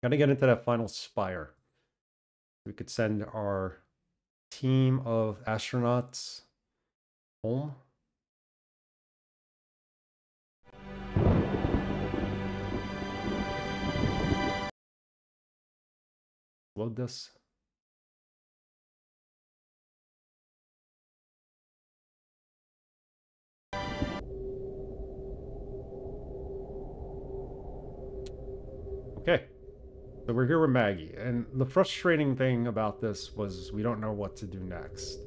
Gotta get into that final spire. We could send our team of astronauts home. Load this. Okay. So we're here with Maggie, and the frustrating thing about this was we don't know what to do next.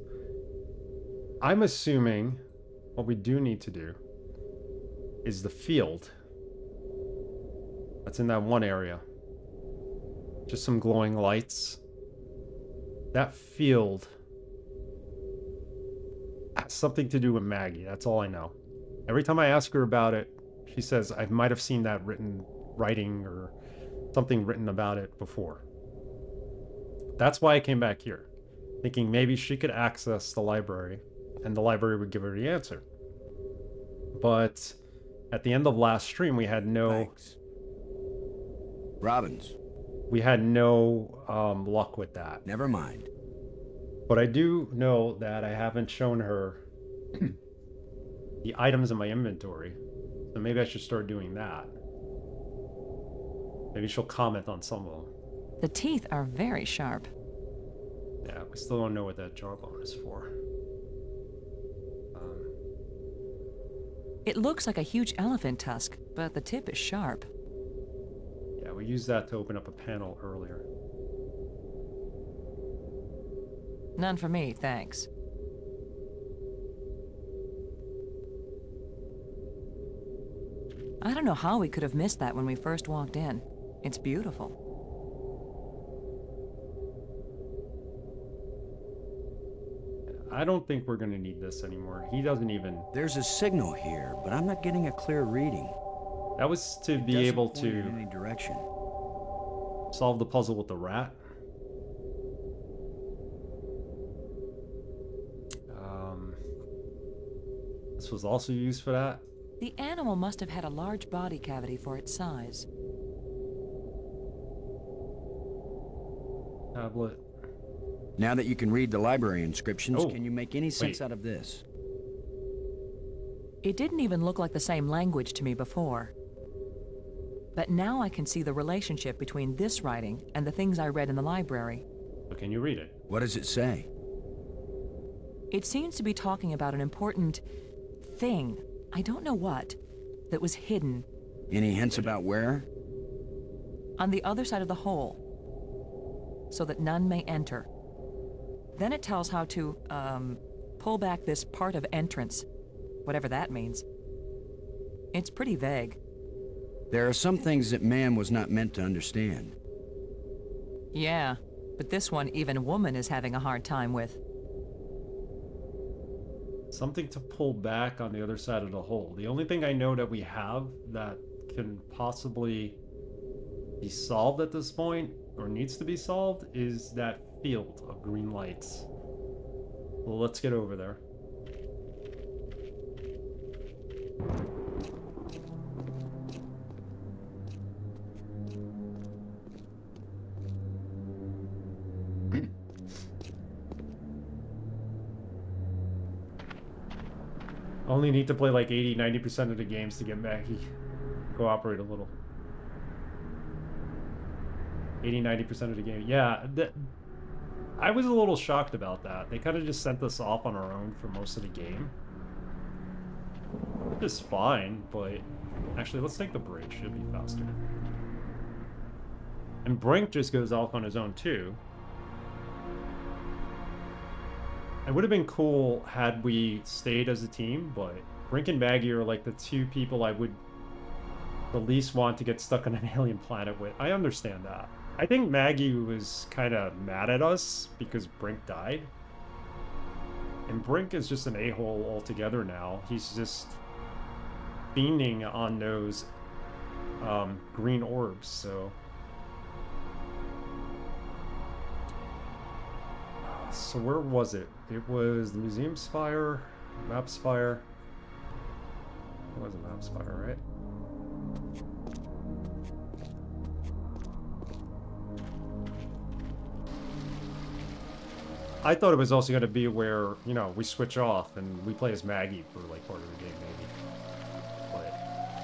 I'm assuming what we do need to do is the field that's in that one area. Just some glowing lights. That field has something to do with Maggie. That's all I know. Every time I ask her about it, she says I might have seen that writing or something written about it before. That's why I came back here, thinking maybe she could access the library and the library would give her the answer. But at the end of last stream, we had no... Thanks. Robbins. We had no luck with that. Never mind. But I do know that I haven't shown her the items in my inventory. So maybe I should start doing that. Maybe she'll comment on some of them. The teeth are very sharp. Yeah, we still don't know what that jawbone is for. It looks like a huge elephant tusk, but the tip is sharp. Yeah, we used that to open up a panel earlier. None for me, thanks. I don't know how we could have missed that when we first walked in. It's beautiful. I don't think we're going to need this anymore. He doesn't even... There's a signal here, but I'm not getting a clear reading. That was to be able to in any direction. solve the puzzle with the rat. This was also used for that. The animal must have had a large body cavity for its size. Tablet. Now that you can read the library inscriptions, Oh, can you make any sense out of this? It didn't even look like the same language to me before. But now I can see the relationship between this writing and the things I read in the library. So can you read it? What does it say? It seems to be talking about an important thing, I don't know what, that was hidden. Any hints about where? On the other side of the hole, so that none may enter. Then it tells how to, pull back this part of entrance, whatever that means. It's pretty vague. There are some things that man was not meant to understand. Yeah, but this one even woman is having a hard time with. Something to pull back on the other side of the hole. The only thing I know that we have that can possibly be solved at this point, or needs to be solved, is that field of green lights. Well, let's get over there. Only need to play like 80-90% of the games to get Maggie. Cooperate a little. 80-90% of the game. Yeah, I was a little shocked about that. They kind of just sent us off on our own for most of the game. Which is fine, but... Actually, let's take the bridge. It'll be faster. And Brink just goes off on his own, too. It would have been cool had we stayed as a team, but Brink and Maggie are like the two people I would the least want to get stuck on an alien planet with. I understand that. I think Maggie was kind of mad at us because Brink died. And Brink is just an a-hole altogether now. He's just fiending on those green orbs, so... So where was it? It was the Museum Spire, Map Spire. It was a Map Spire, right? I thought it was also going to be where, you know, we switch off and we play as Maggie for like part of the game, maybe. But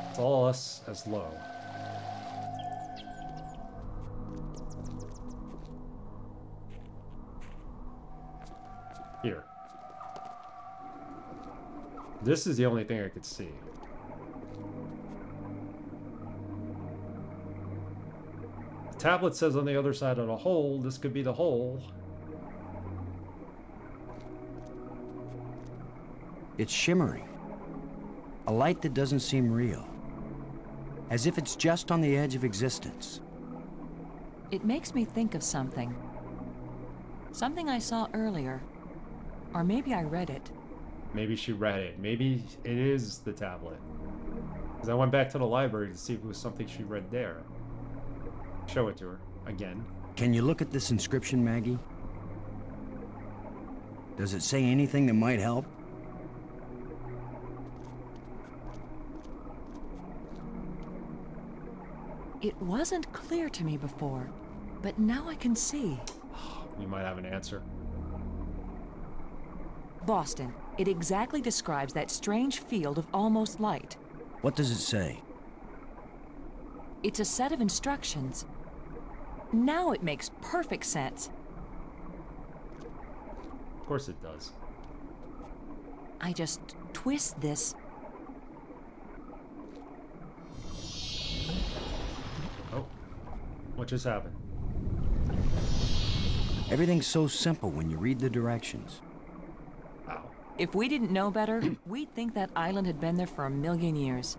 it's all us as low. Here. This is the only thing I could see. The tablet says on the other side of the hole, this could be the hole. It's shimmering. A light that doesn't seem real. As if it's just on the edge of existence. It makes me think of something. Something I saw earlier. Or maybe I read it. Maybe she read it. Maybe it is the tablet. Because I went back to the library to see if it was something she read there. Show it to her. Again. Can you look at this inscription, Maggie? Does it say anything that might help? It wasn't clear to me before, but now I can see. You might have an answer. Boston. It exactly describes that strange field of almost light. What does it say? It's a set of instructions. Now it makes perfect sense. Of course it does. I just twist this. Oh. What just happened? Everything's so simple when you read the directions. Wow. If we didn't know better, we'd think that island had been there for 1,000,000 years.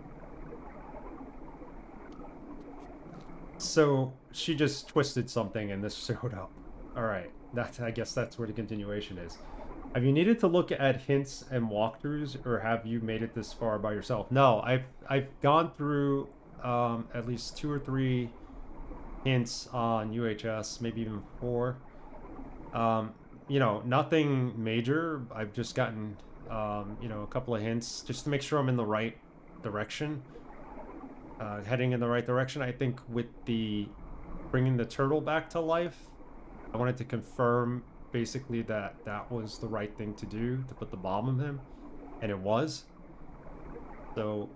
So she just twisted something and this showed up. Alright, I guess that's where the continuation is. Have you needed to look at hints and walkthroughs, or have you made it this far by yourself? No, I've gone through at least 2 or 3 hints on UHS, maybe even 4. You know, nothing major. I've just gotten you know, a couple of hints just to make sure I'm in the right direction. Heading in the right direction. I think with the bringing the turtle back to life, I wanted to confirm basically that that was the right thing to do, to put the bomb in him, and it was. So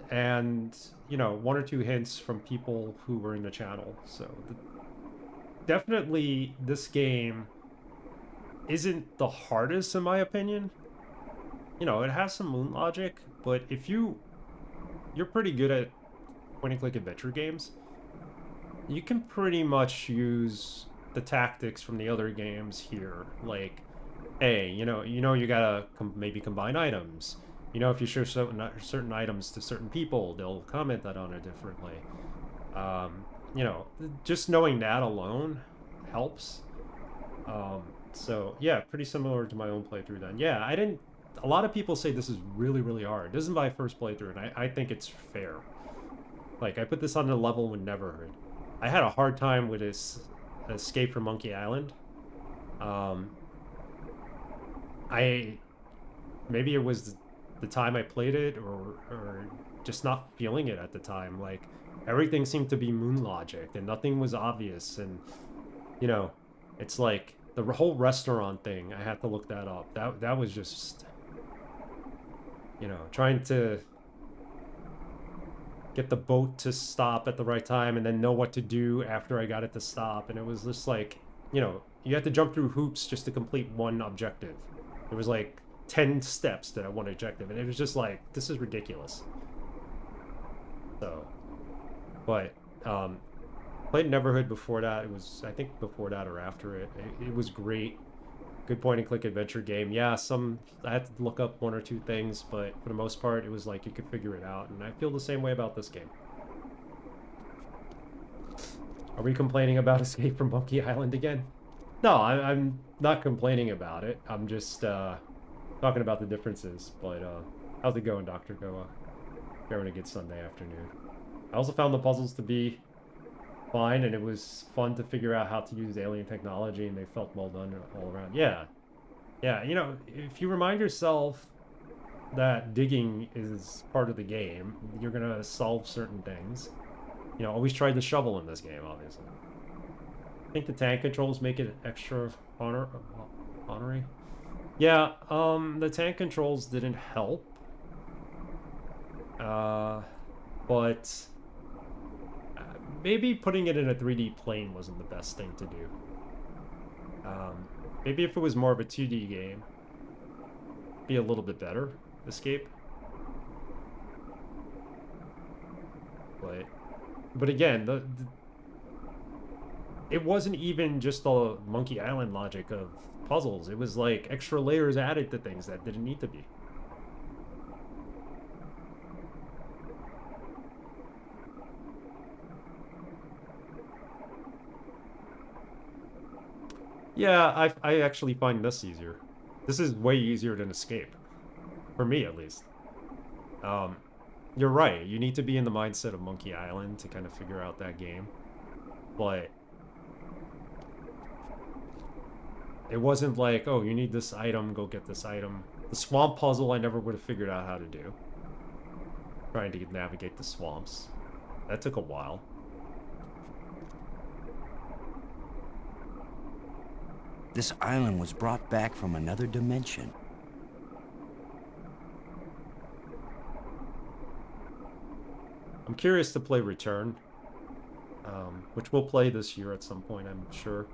and you know, 1 or 2 hints from people who were in the channel. So definitely this game isn't the hardest in my opinion. You know, it has some moon logic, but if you're pretty good at point-and-click adventure games, you can pretty much use the tactics from the other games here. Like, hey, you know you gotta maybe combine items. You know, if you show certain items to certain people, they'll comment that on it differently. You know, just knowing that alone helps. So yeah, pretty similar to my own playthrough then. Yeah, a lot of people say this is really, really hard. This isn't my first playthrough, and I think it's fair. Like, I put this on the level with Neverhood. I had a hard time with this Escape from Monkey Island. Maybe it was the time I played it, or just not feeling it at the time. Like, everything seemed to be moon logic, and nothing was obvious, and, you know, it's like, the whole restaurant thing, I had to look that up. That was just, you know, trying to get the boat to stop at the right time and then know what to do after I got it to stop. And it was just like, you know, you had to jump through hoops just to complete one objective. It was like 10 steps to that one objective, and it was just like, this is ridiculous. So, but played Neverhood before that. It was, I think, before that or after it. It was great. Good point-and-click adventure game. Yeah, I had to look up 1 or 2 things, but for the most part, it was like you could figure it out, and I feel the same way about this game. Are we complaining about Escape from Monkey Island again? No, I'm not complaining about it. I'm just talking about the differences. But how's it going, Dr. Goa? Having a good Sunday afternoon. I also found the puzzles to be fine, and it was fun to figure out how to use alien technology, and they felt well done all around. Yeah, you know, if you remind yourself that digging is part of the game, you're gonna solve certain things. You know, always try the shovel in this game, obviously. I think the tank controls make it extra honorary. Yeah, the tank controls didn't help. But maybe putting it in a 3D plane wasn't the best thing to do. Maybe if it was more of a 2D game, be a little bit better, Escape. But again, it wasn't even just the Monkey Island logic of puzzles. It was like extra layers added to things that didn't need to be. Yeah, I actually find this easier. This is way easier than Escape. For me, at least. You're right. You need to be in the mindset of Monkey Island to kind of figure out that game. But it wasn't like, oh, you need this item, go get this item. The swamp puzzle I never would have figured out how to do. Trying to navigate the swamps. That took a while. This island was brought back from another dimension. I'm curious to play Return, which we'll play this year at some point, I'm sure.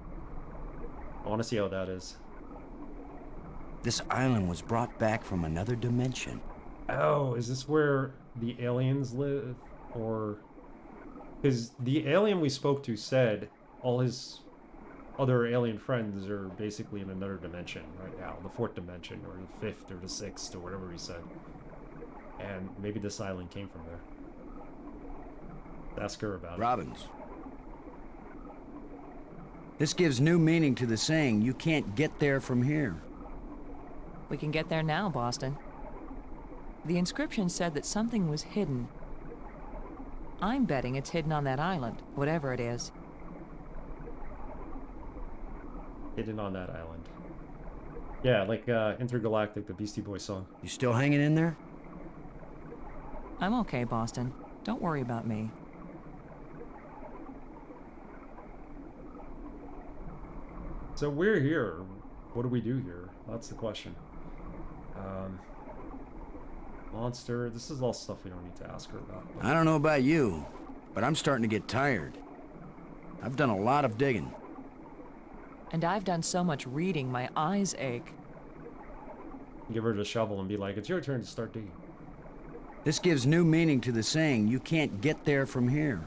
I want to see how that is. This island was brought back from another dimension. Oh, is this where the aliens live? Or... because the alien we spoke to said all his other alien friends are basically in another dimension right now. The 4th dimension, or the 5th, or the 6th, or whatever he said. And maybe this island came from there. Ask her about Robbins. This gives new meaning to the saying, you can't get there from here. We can get there now, Boston. The inscription said that something was hidden. I'm betting it's hidden on that island, whatever it is. Hidden on that island. Yeah, like Intergalactic, the Beastie Boys song. You still hanging in there? I'm okay, Boston. Don't worry about me. So we're here. What do we do here? That's the question. Monster. This is all stuff we don't need to ask her about. I don't know about you, but I'm starting to get tired. I've done a lot of digging. And I've done so much reading, my eyes ache. Give her the shovel and be like, it's your turn to start digging. This gives new meaning to the saying, you can't get there from here.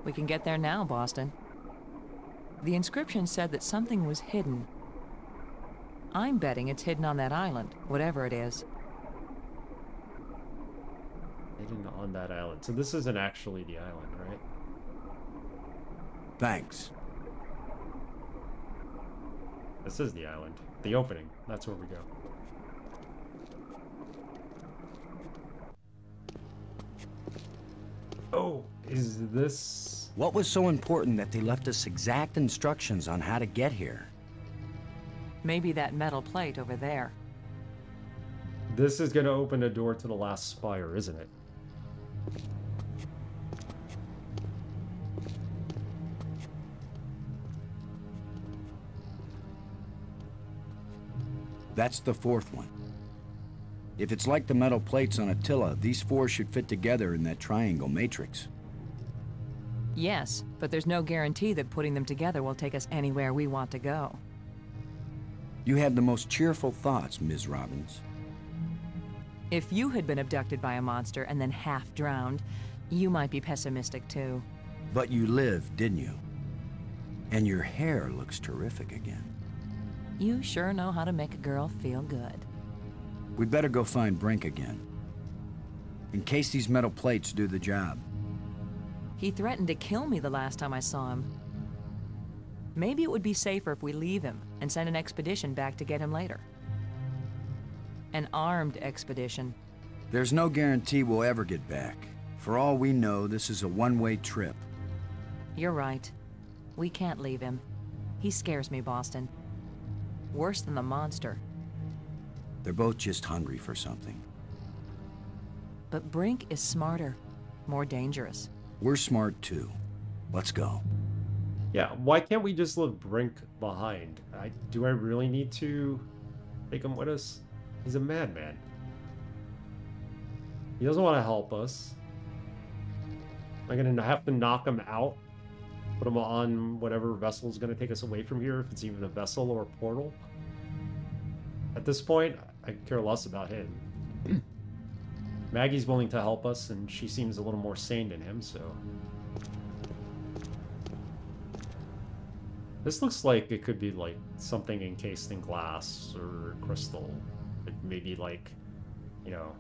We can get there now, Boston. The inscription said that something was hidden. I'm betting it's hidden on that island, whatever it is. Hidden on that island. So this isn't actually the island, right? Thanks. This is the island. The opening. That's where we go. Oh, is this... What was so important that they left us exact instructions on how to get here? Maybe that metal plate over there. This is going to open a door to the last spire, isn't it? That's the 4th one. If it's like the metal plates on Attila, these 4 should fit together in that triangle matrix. Yes, but there's no guarantee that putting them together will take us anywhere we want to go. You have the most cheerful thoughts, Ms. Robbins. If you had been abducted by a monster and then half drowned, you might be pessimistic too. But you lived, didn't you? And your hair looks terrific again. You sure know how to make a girl feel good. We'd better go find Brink again. In case these metal plates do the job. He threatened to kill me the last time I saw him. Maybe it would be safer if we leave him and send an expedition back to get him later. An armed expedition. There's no guarantee we'll ever get back. For all we know, this is a one-way trip. You're right. We can't leave him. He scares me, Boston. Worse than the monster. They're both just hungry for something. But Brink is smarter, more dangerous. We're smart too. Let's go. Yeah, why can't we just leave Brink behind? Do I really need to take him with us? He's a madman. He doesn't want to help us. Am I gonna have to knock him out? Put him on whatever vessel is gonna take us away from here, if it's even a vessel or a portal? At this point, I care less about him. Maggie's willing to help us, and she seems a little more sane than him, so... This looks like it could be, like, something encased in glass or crystal. Maybe, like, you know,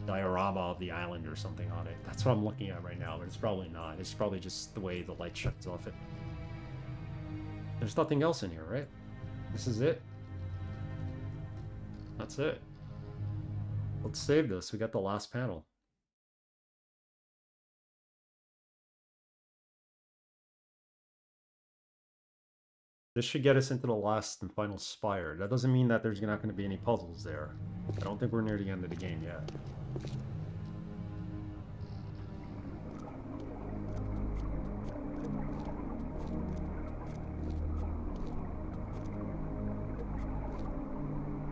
diorama of the island or something on it. That's what I'm looking at right now, but it's probably not. It's probably just the way the light shuts off it. There's nothing else in here, right? This is it? That's it. Let's save this. We got the last panel. This should get us into the last and final spire. That doesn't mean that there's not going to be any puzzles there. I don't think we're near the end of the game yet.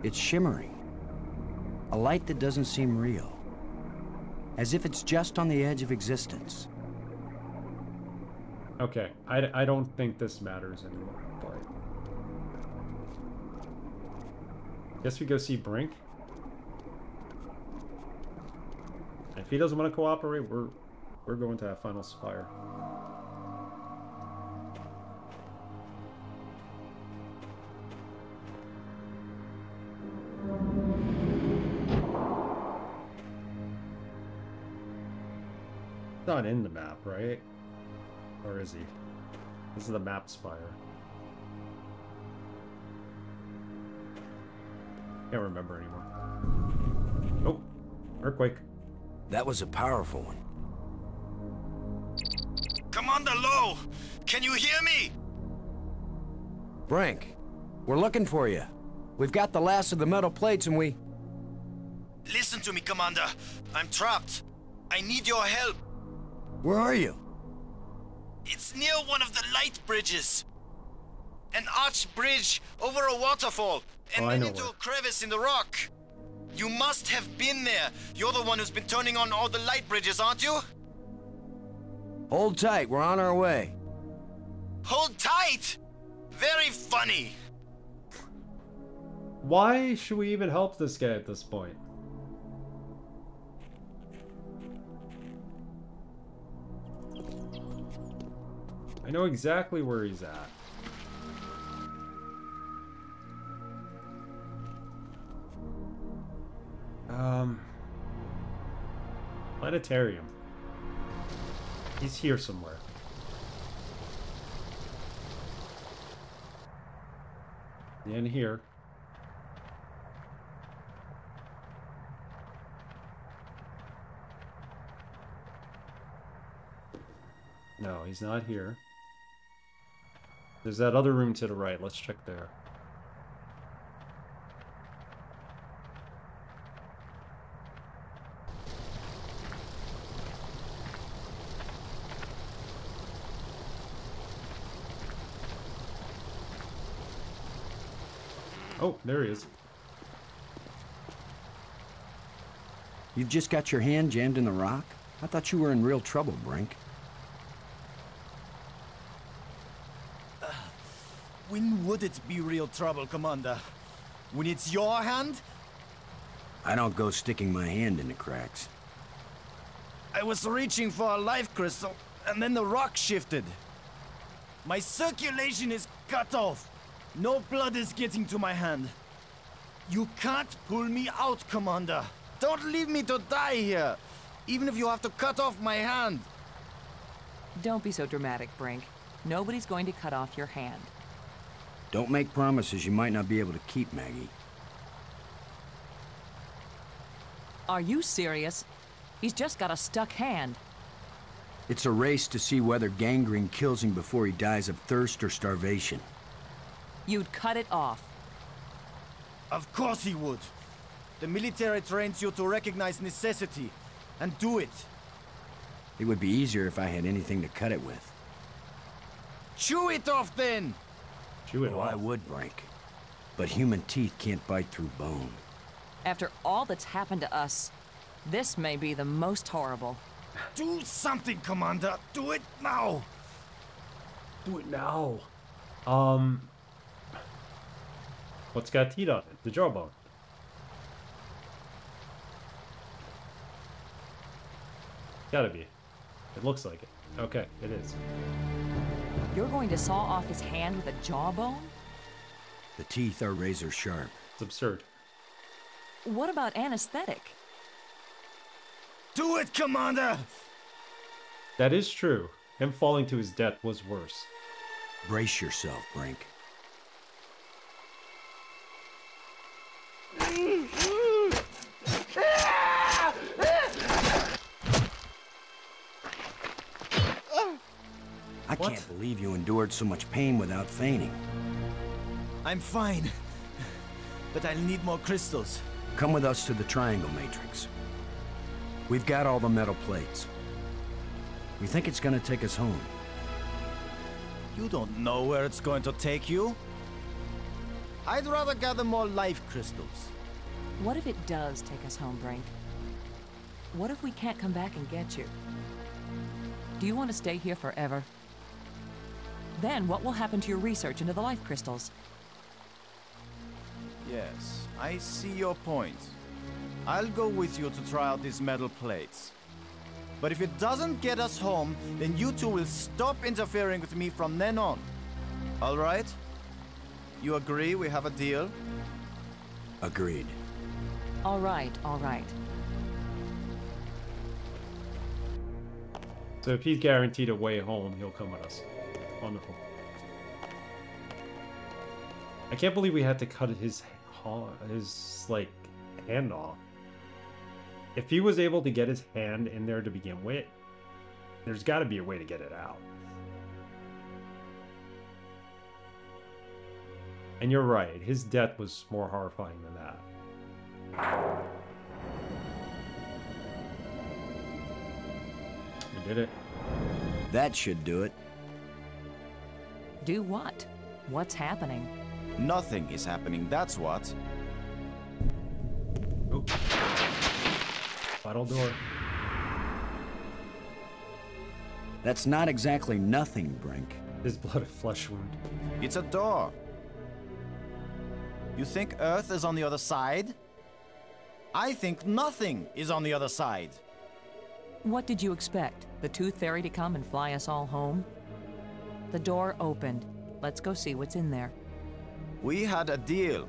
It's shimmering. A light that doesn't seem real. As if it's just on the edge of existence. Okay, I don't think this matters anymore, but... Guess we go see Brink. If he doesn't want to cooperate, we're going to that final spire. Not in the map, right? Or is he? This is the map spire. Can't remember anymore. Oh, earthquake. That was a powerful one. Commander Low! Can you hear me? Brink, we're looking for you. We've got the last of the metal plates and we... Listen to me, Commander. I'm trapped. I need your help. Where are you? It's near one of the light bridges. An arched bridge over a waterfall, and then into a crevice in the rock. You must have been there. You're the one who's been turning on all the light bridges, aren't you? Hold tight, we're on our way. Hold tight? Very funny. Why should we even help this guy at this point? I know exactly where he's at. Planetarium. He's here somewhere. In here. No, he's not here. There's that other room to the right. Let's check there. Oh, there he is. You've just got your hand jammed in the rock? I thought you were in real trouble, Brink. When would it be real trouble, Commander? When it's your hand? I don't go sticking my hand in the cracks. I was reaching for a life crystal, and then the rock shifted. My circulation is cut off. No blood is getting to my hand. You can't pull me out, Commander. Don't leave me to die here, even if you have to cut off my hand. Don't be so dramatic, Brink. Nobody's going to cut off your hand. Don't make promises you might not be able to keep, Maggie. Are you serious? He's just got a stuck hand. It's a race to see whether gangrene kills him before he dies of thirst or starvation. You'd cut it off. Of course he would. The military trains you to recognize necessity, and do it. It would be easier if I had anything to cut it with. Chew it off then! Chew it Oh, off. I would, Brink. But human teeth can't bite through bone. After all that's happened to us, this may be the most horrible. Do something, Commander! Do it now! Do it now. What's got teeth on it? The jawbone. Gotta be. It looks like it. Okay, it is. You're going to saw off his hand with a jawbone? The teeth are razor sharp. It's absurd. What about anesthetic? Do it, Commander! That is true. Him falling to his death was worse. Brace yourself, Brink. I can't believe you endured so much pain without fainting. I'm fine. But I'll need more crystals. Come with us to the Triangle Matrix. We've got all the metal plates. We think it's gonna take us home. You don't know where it's going to take you. I'd rather gather more life crystals. What if it does take us home, Brink? What if we can't come back and get you? Do you want to stay here forever? Then what will happen to your research into the life crystals? Yes, I see your point. I'll go with you to try out these metal plates. But if it doesn't get us home, then you two will stop interfering with me from then on. All right? You agree we have a deal? Agreed. All right, all right. So if he's guaranteed a way home, he'll come with us. Wonderful. I can't believe we had to cut his like hand off. If he was able to get his hand in there to begin with, there's got to be a way to get it out. And you're right, his death was more horrifying than that. We did it. That should do it. Do what? What's happening? Nothing is happening, that's what. Oh. Bottle door. That's not exactly nothing, Brink. His blood and flesh wound. It's a door. You think Earth is on the other side? I think nothing is on the other side. What did you expect? The Tooth Fairy to come and fly us all home? The door opened. Let's go see what's in there. We had a deal.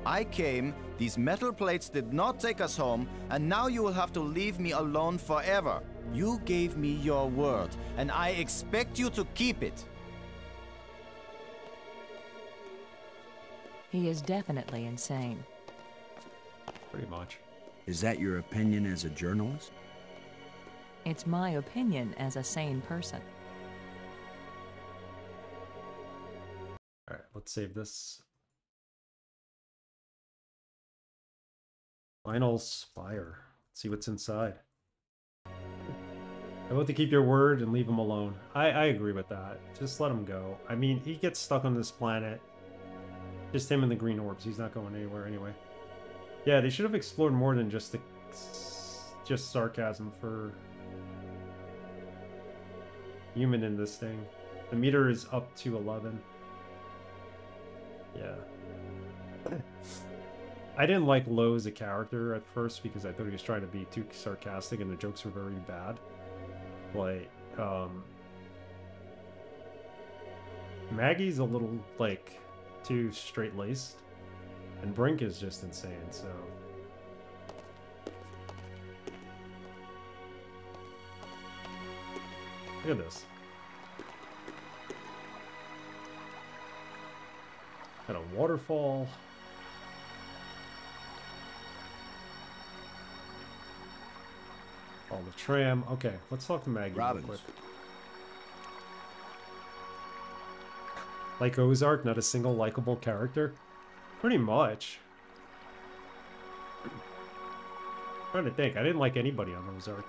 I came, these metal plates did not take us home, and now you will have to leave me alone forever. You gave me your word, and I expect you to keep it. He is definitely insane. Pretty much. Is that your opinion as a journalist? It's my opinion as a sane person. Alright, let's save this. Final Spire. Let's see what's inside. I vote to keep your word and leave him alone. I agree with that. Just let him go. I mean, he gets stuck on this planet. Just him and the green orbs. He's not going anywhere anyway. Yeah, they should have explored more than just the... just sarcasm for... human in this thing. The meter is up to 11. Yeah. I didn't like Lowe as a character at first because I thought he was trying to be too sarcastic and the jokes were very bad. Like, Maggie's a little, like, too straight-laced. And Brink is just insane, so... Look at this. Got a waterfall. Oh, the tram. Okay, let's talk to Maggie real quick. Like Ozark, not a single likable character? Pretty much. I'm trying to think. I didn't like anybody on Ozark.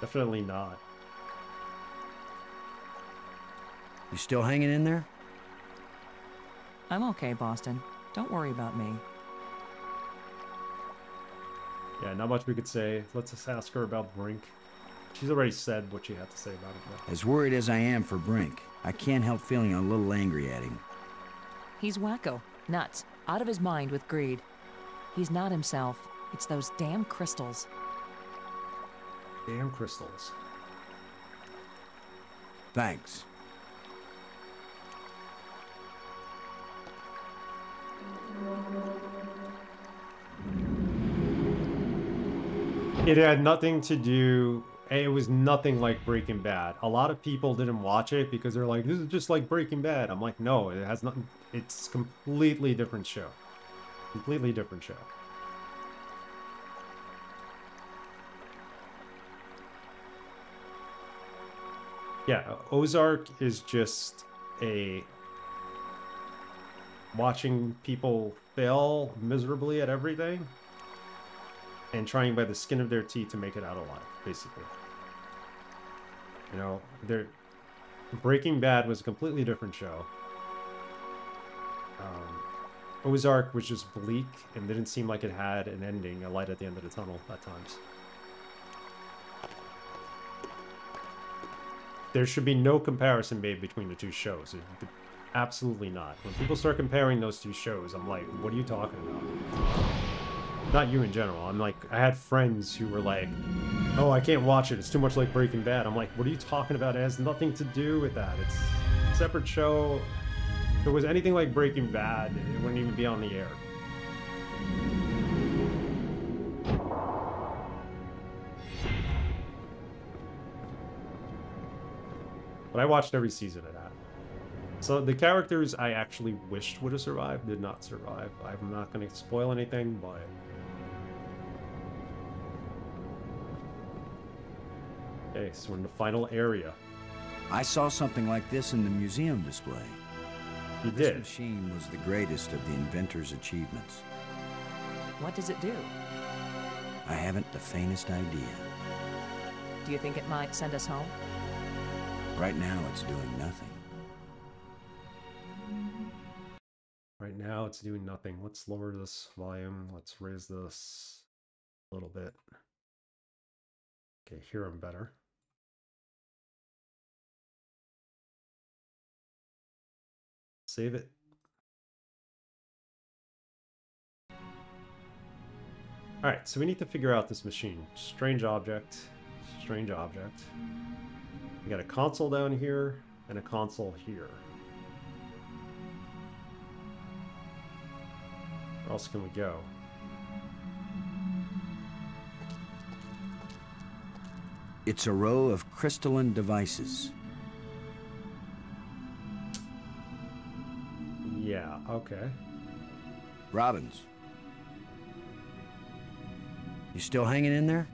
Definitely not. You still hanging in there? I'm okay, Boston. Don't worry about me. Yeah, not much we could say. Let's just ask her about Brink. She's already said what she had to say about it. Though. As worried as I am for Brink, I can't help feeling a little angry at him. He's wacko. Nuts. Out of his mind with greed. He's not himself. It's those damn crystals. Damn crystals. Thanks. It had nothing to do... It was nothing like Breaking Bad. A lot of people didn't watch it because they're like, this is just like Breaking Bad. I'm like, no, it has nothing... It's completely different show. Completely different show. Yeah, Ozark is just a... watching people fail miserably at everything and trying by the skin of their teeth to make it out alive, basically. You know, Breaking Bad was a completely different show. Ozark was just bleak and didn't seem like it had an ending, a light at the end of the tunnel at times. There should be no comparison made between the two shows. Absolutely not. When people start comparing those two shows, I'm like, what are you talking about? Not you in general. I'm like, I had friends who were like, oh, I can't watch it. It's too much like Breaking Bad. I'm like, what are you talking about? It has nothing to do with that. It's a separate show. If it was anything like Breaking Bad, it wouldn't even be on the air. But I watched every season of that. So the characters I actually wished would have survived did not survive. I'm not going to spoil anything, but... Okay, so we're in the final area. I saw something like this in the museum display. You This did. machine was the greatest of the inventor's achievements. What does it do? I haven't the faintest idea. Do you think it might send us home? Right now, it's doing nothing. Right now, it's doing nothing. Let's lower this volume. Let's raise this a little bit. Okay, here I'm better. Save it. Alright, so we need to figure out this machine. Strange object. Strange object. We got a console down here and a console here. Where else can we go? It's a row of crystalline devices. Yeah, okay. Robbins. You still hanging in there?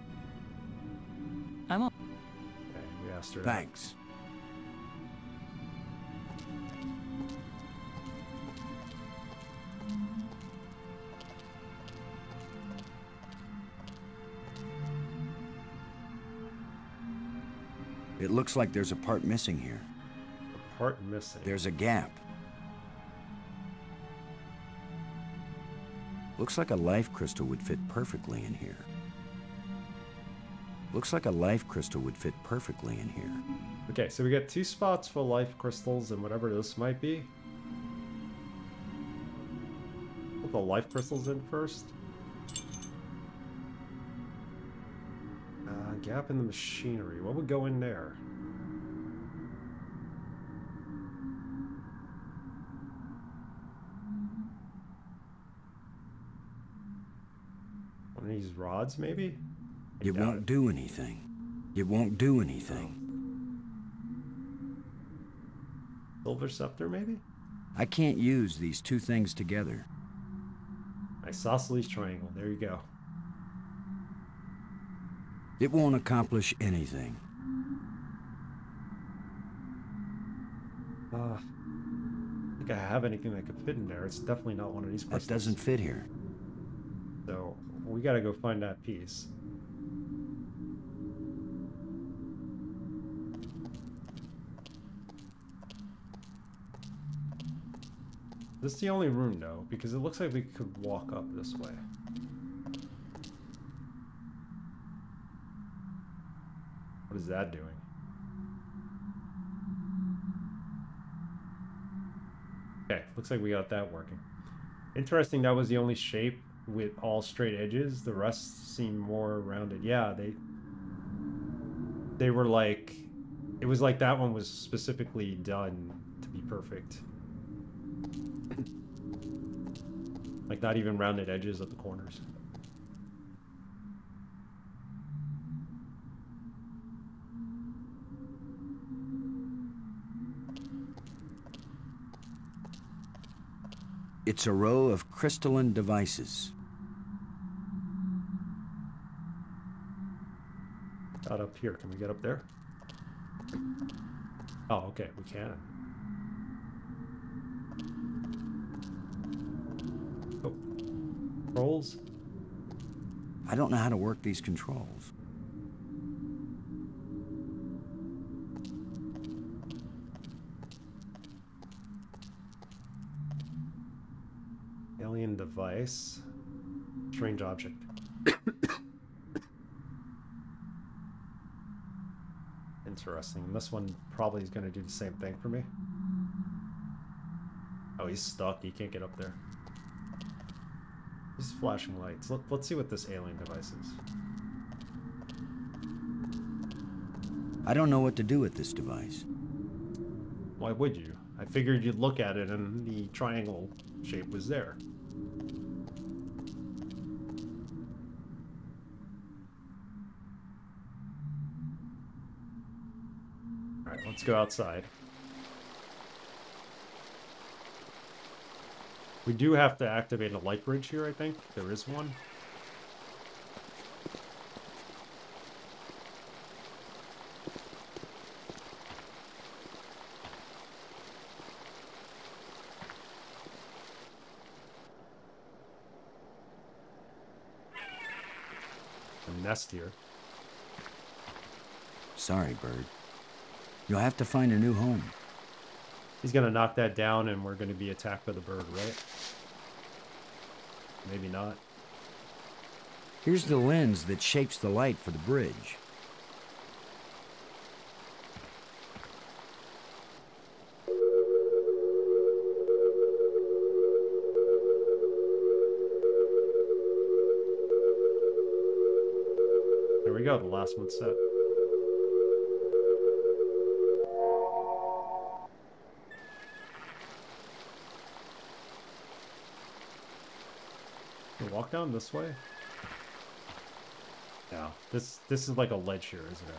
I'm all... Okay, we asked her. Thanks. It looks like there's a part missing here. A part missing. There's a gap. Looks like a life crystal would fit perfectly in here. Looks like a life crystal would fit perfectly in here. Okay, so we got 2 spots for life crystals and whatever this might be. Put the life crystals in first. Gap in the machinery. What would go in there? One of these rods, maybe? It won't do anything. It won't do anything. Silver scepter, maybe? I can't use these two things together. Isosceles triangle. There you go. It won't accomplish anything. I think I have anything that could fit in there. It's definitely not one of these crystals. That doesn't fit here. So we gotta go find that piece. This is the only room, though, because it looks like we could walk up this way. What is that doing? Okay, looks like we got that working. Interesting, that was the only shape with all straight edges. The rest seem more rounded. Yeah, they were like, it was like that one was specifically done to be perfect. Like not even rounded edges at the corners. It's a row of crystalline devices. Not up here. Can we get up there? Oh, okay, we can. Oh. Controls? I don't know how to work these controls. Alien device. Strange object. Interesting. And this one probably is going to do the same thing for me. Oh, he's stuck. He can't get up there. He's flashing lights. Let's see what this alien device is. I don't know what to do with this device. Why would you? I figured you'd look at it and the triangle shape was there. Alright, let's go outside. We do have to activate a light bridge here, I think. There is one. A nest here. Sorry, bird. You'll have to find a new home. He's gonna knock that down and we're gonna be attacked by the bird, right? Maybe not. Here's the lens that shapes the light for the bridge. There we go, the last one's set. Walk down this way? No, this is like a ledge here, isn't it?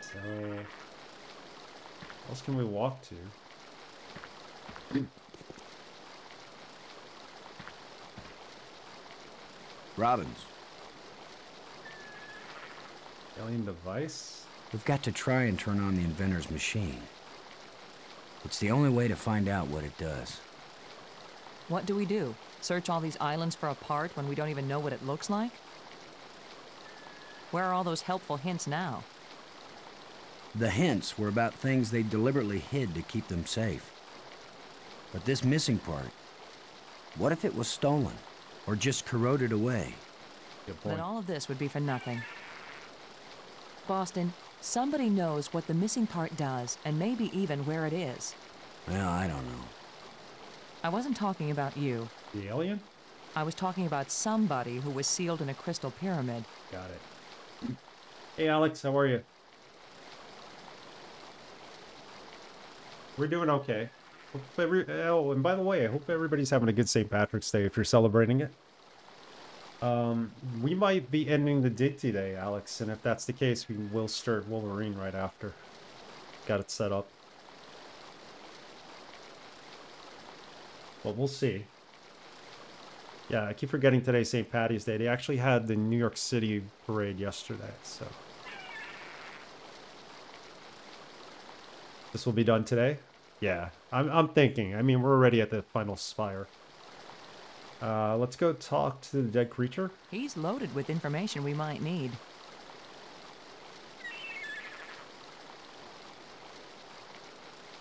So, what else can we walk to? Robbins. Alien device? We've got to try and turn on the inventor's machine. It's the only way to find out what it does. What do we do? Search all these islands for a part when we don't even know what it looks like? Where are all those helpful hints now? The hints were about things they deliberately hid to keep them safe. But this missing part, what if it was stolen? Or just corroded away? Good point. Then all of this would be for nothing. Boston, somebody knows what the missing part does, and maybe even where it is. Well, I don't know. I wasn't talking about you. The alien? I was talking about somebody who was sealed in a crystal pyramid. Got it. Hey, Alex, how are you? We're doing okay. Oh, and by the way, I hope everybody's having a good St. Patrick's Day if you're celebrating it. We might be ending the dig today, Alex, and if that's the case, we will start Wolverine right after. Got it set up. Well, we'll see. Yeah, I keep forgetting today's St. Patty's Day. They actually had the New York City parade yesterday, so. This will be done today. Yeah, I'm thinking. I mean, we're already at the final spire. Let's go talk to the dead creature. He's loaded with information we might need.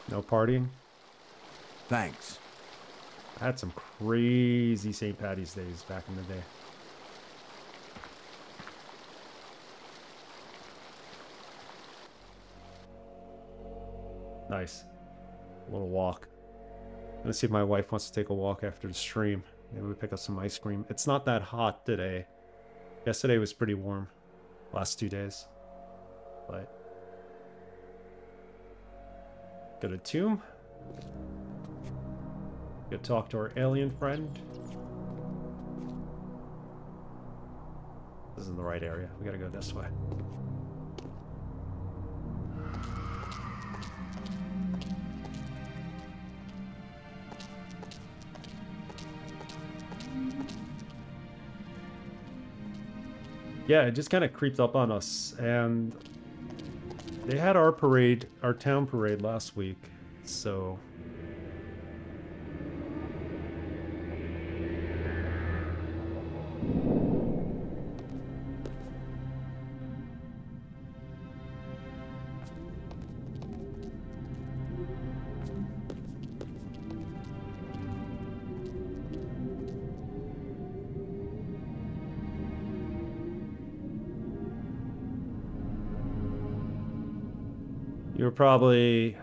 No partying? Thanks. I had some crazy St. Patty's days back in the day. Nice. A little walk. Let's see if my wife wants to take a walk after the stream. Maybe we pick up some ice cream. It's not that hot today. Yesterday was pretty warm. Last 2 days. But go to tomb. Go talk to our alien friend. This isn't the right area. We gotta go this way. Yeah, it just kind of creeped up on us, and they had our parade, our town parade last week, so you were probably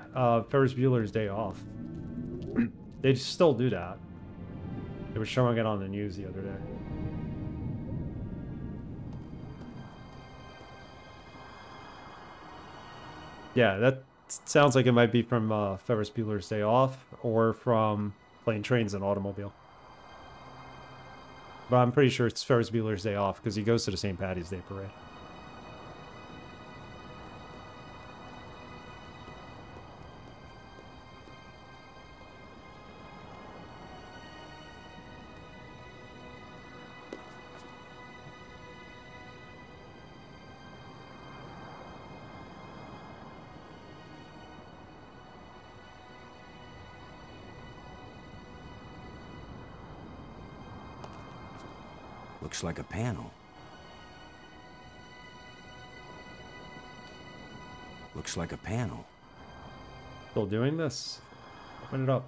Ferris Bueller's Day Off. They still do that. They were showing it on the news the other day. Yeah, that sounds like it might be from Ferris Bueller's Day Off or from Plane, Trains, and Automobile. But I'm pretty sure it's Ferris Bueller's Day Off because he goes to the St. Patty's Day parade. Looks like a panel. Looks like a panel. Still doing this? Open it up.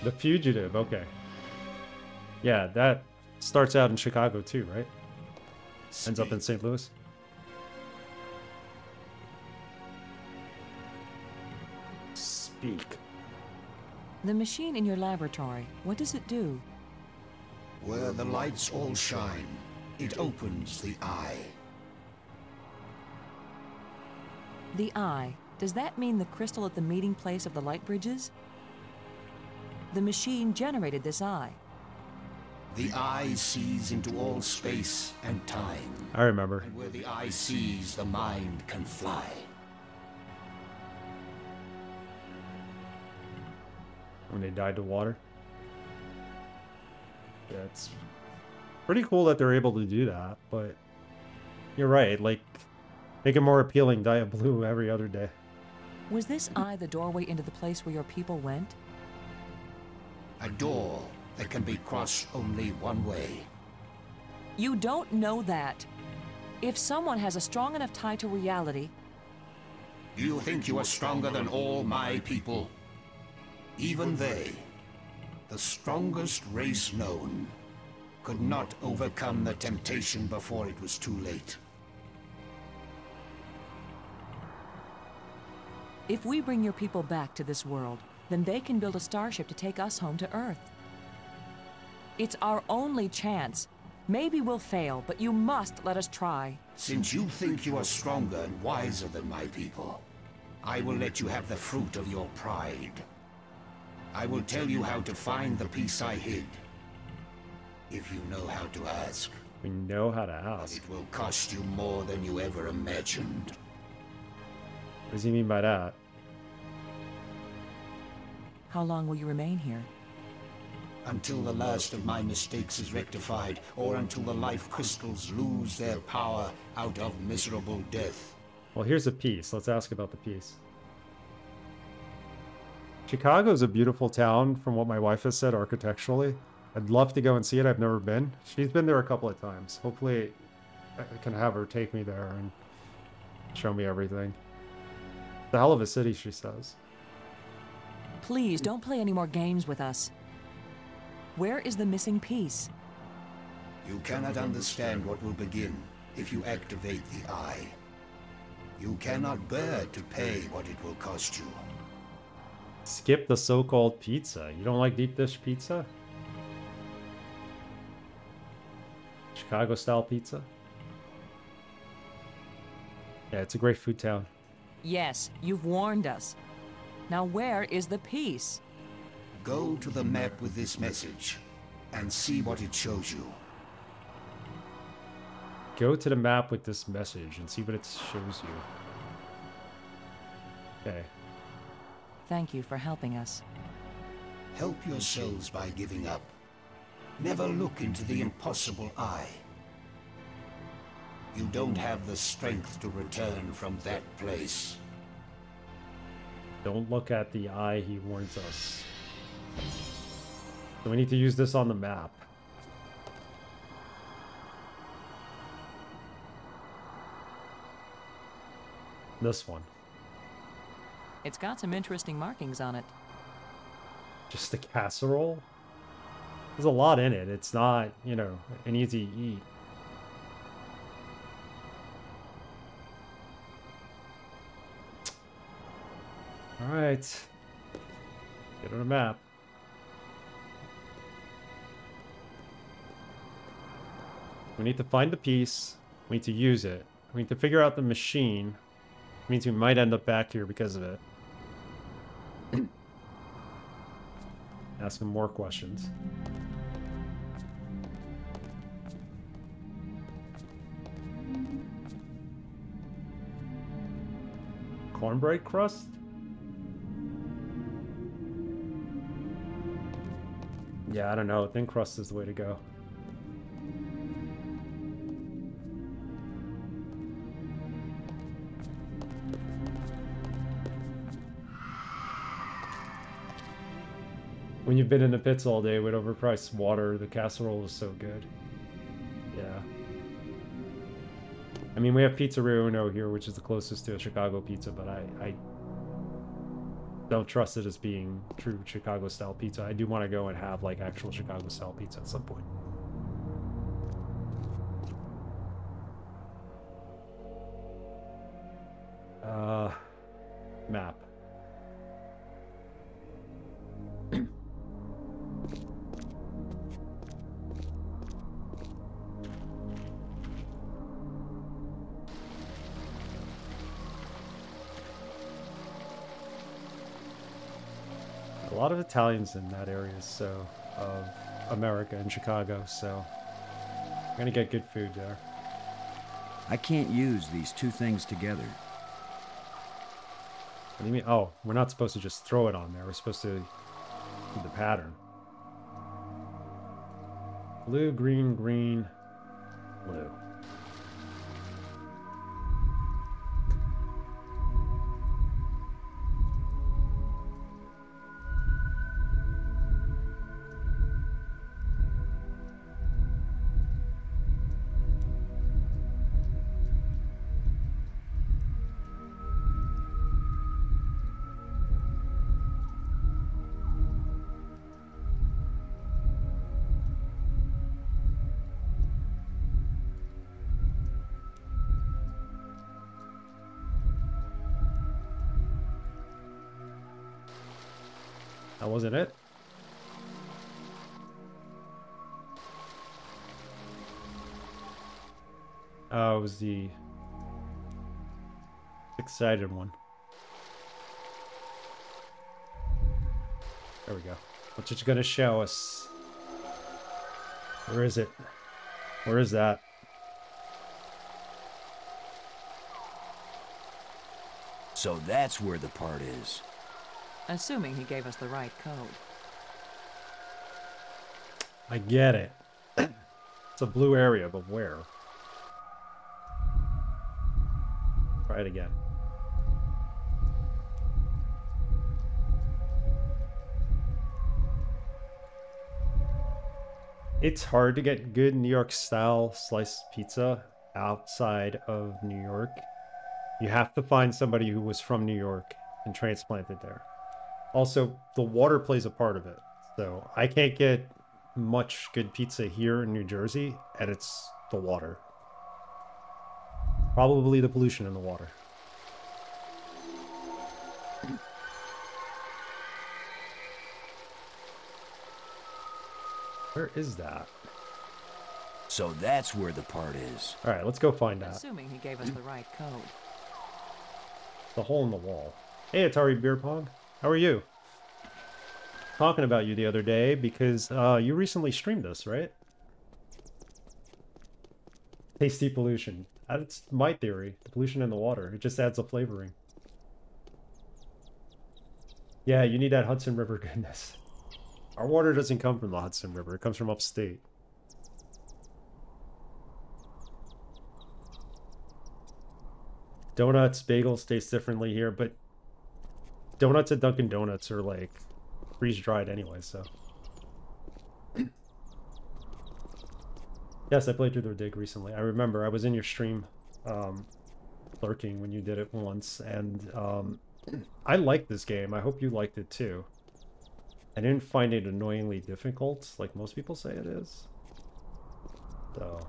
The Fugitive, okay. Yeah, that starts out in Chicago too, right? Ends up in St. Louis. Speak. The machine in your laboratory, what does it do? Where the lights all shine, it opens the eye. The eye. Does that mean the crystal at the meeting place of the light bridges? The machine generated this eye. The eye sees into all space and time. I remember. And where the eye sees, the mind can fly. When they died to water. Yeah, it's pretty cool that they're able to do that, but you're right, like, make it more appealing, dye it blue every other day. Was this eye the doorway into the place where your people went? A door that can be crossed only one way. You don't know that. If someone has a strong enough tie to reality... You think you are stronger than all my people? Even they, the strongest race known, could not overcome the temptation before it was too late. If we bring your people back to this world, then they can build a starship to take us home to Earth. It's our only chance. Maybe we'll fail, but you must let us try. Since you think you are stronger and wiser than my people, I will let you have the fruit of your pride. I will tell you how to find the piece I hid. If you know how to ask. We know how to But ask. it will cost you more than you ever imagined. What does he mean by that? How long will you remain here? Until the last of my mistakes is rectified, or until the life crystals lose their power out of miserable death. Well, here's a piece. Let's ask about the piece. Chicago's a beautiful town, from what my wife has said, architecturally. I'd love to go and see it. I've never been. She's been there a couple of times. Hopefully, I can have her take me there and show me everything. It's a hell of a city, she says. Please, don't play any more games with us. Where is the missing piece? You cannot understand what will begin if you activate the eye. You cannot bear to pay what it will cost you. Skip the so-called pizza. You don't like deep dish pizza? Chicago-style pizza? Yeah, it's a great food town. Yes, you've warned us. Now where is the piece? Go to the map with this message and see what it shows you. Go to the map with this message and see what it shows you. Okay. Thank you for helping us. Help yourselves by giving up. Never look into the impossible eye. You don't have the strength to return from that place. Don't look at the eye, he warns us. So we need to use this on the map. This one. It's got some interesting markings on it. Just a casserole? There's a lot in it. It's not, you know, an easy eat. Alright. Get on a map. We need to find the piece. We need to use it. We need to figure out the machine. It means we might end up back here because of it. Ask him more questions. Cornbread crust? Yeah, I don't know. Thin crust is the way to go. When you've been in the pits all day with overpriced water, the casserole is so good. Yeah. I mean, we have Pizzeria Uno here, which is the closest to a Chicago pizza, but I don't trust it as being true Chicago-style pizza. I do want to go and have, like, actual Chicago-style pizza at some point. Map. A lot of Italians in that area, so, of America and Chicago, so I'm gonna get good food there. I can't use these two things together. What do you mean? Oh, we're not supposed to just throw it on there. We're supposed to do the pattern. Blue, green, green, blue. That wasn't it? Oh, it was the six-sided one. There we go. Which is gonna show us. Where is it? Where is that? So that's where the part is. Assuming he gave us the right code. I get it. It's a blue area, but where? Try it again. It's hard to get good New York style sliced pizza outside of New York. You have to find somebody who was from New York and transplanted there. Also, the water plays a part of it. So I can't get much good pizza here in New Jersey, and it's the water. Probably the pollution in the water. Where is that? So that's where the part is. All right, let's go find that. Assuming he gave us the right code. The hole in the wall. Hey, Atari Beer Pong. How are you? Talking about you the other day because you recently streamed this, right? Tasty pollution. That's my theory. Pollution in the water. It just adds a flavoring. Yeah, you need that Hudson River goodness. Our water doesn't come from the Hudson River. It comes from upstate. Donuts, bagels taste differently here, but donuts at Dunkin' Donuts are like freeze-dried anyway, so. Yes, I played through the dig recently. I remember I was in your stream lurking when you did it once, and I liked this game. I hope you liked it too. I didn't find it annoyingly difficult, like most people say it is. So.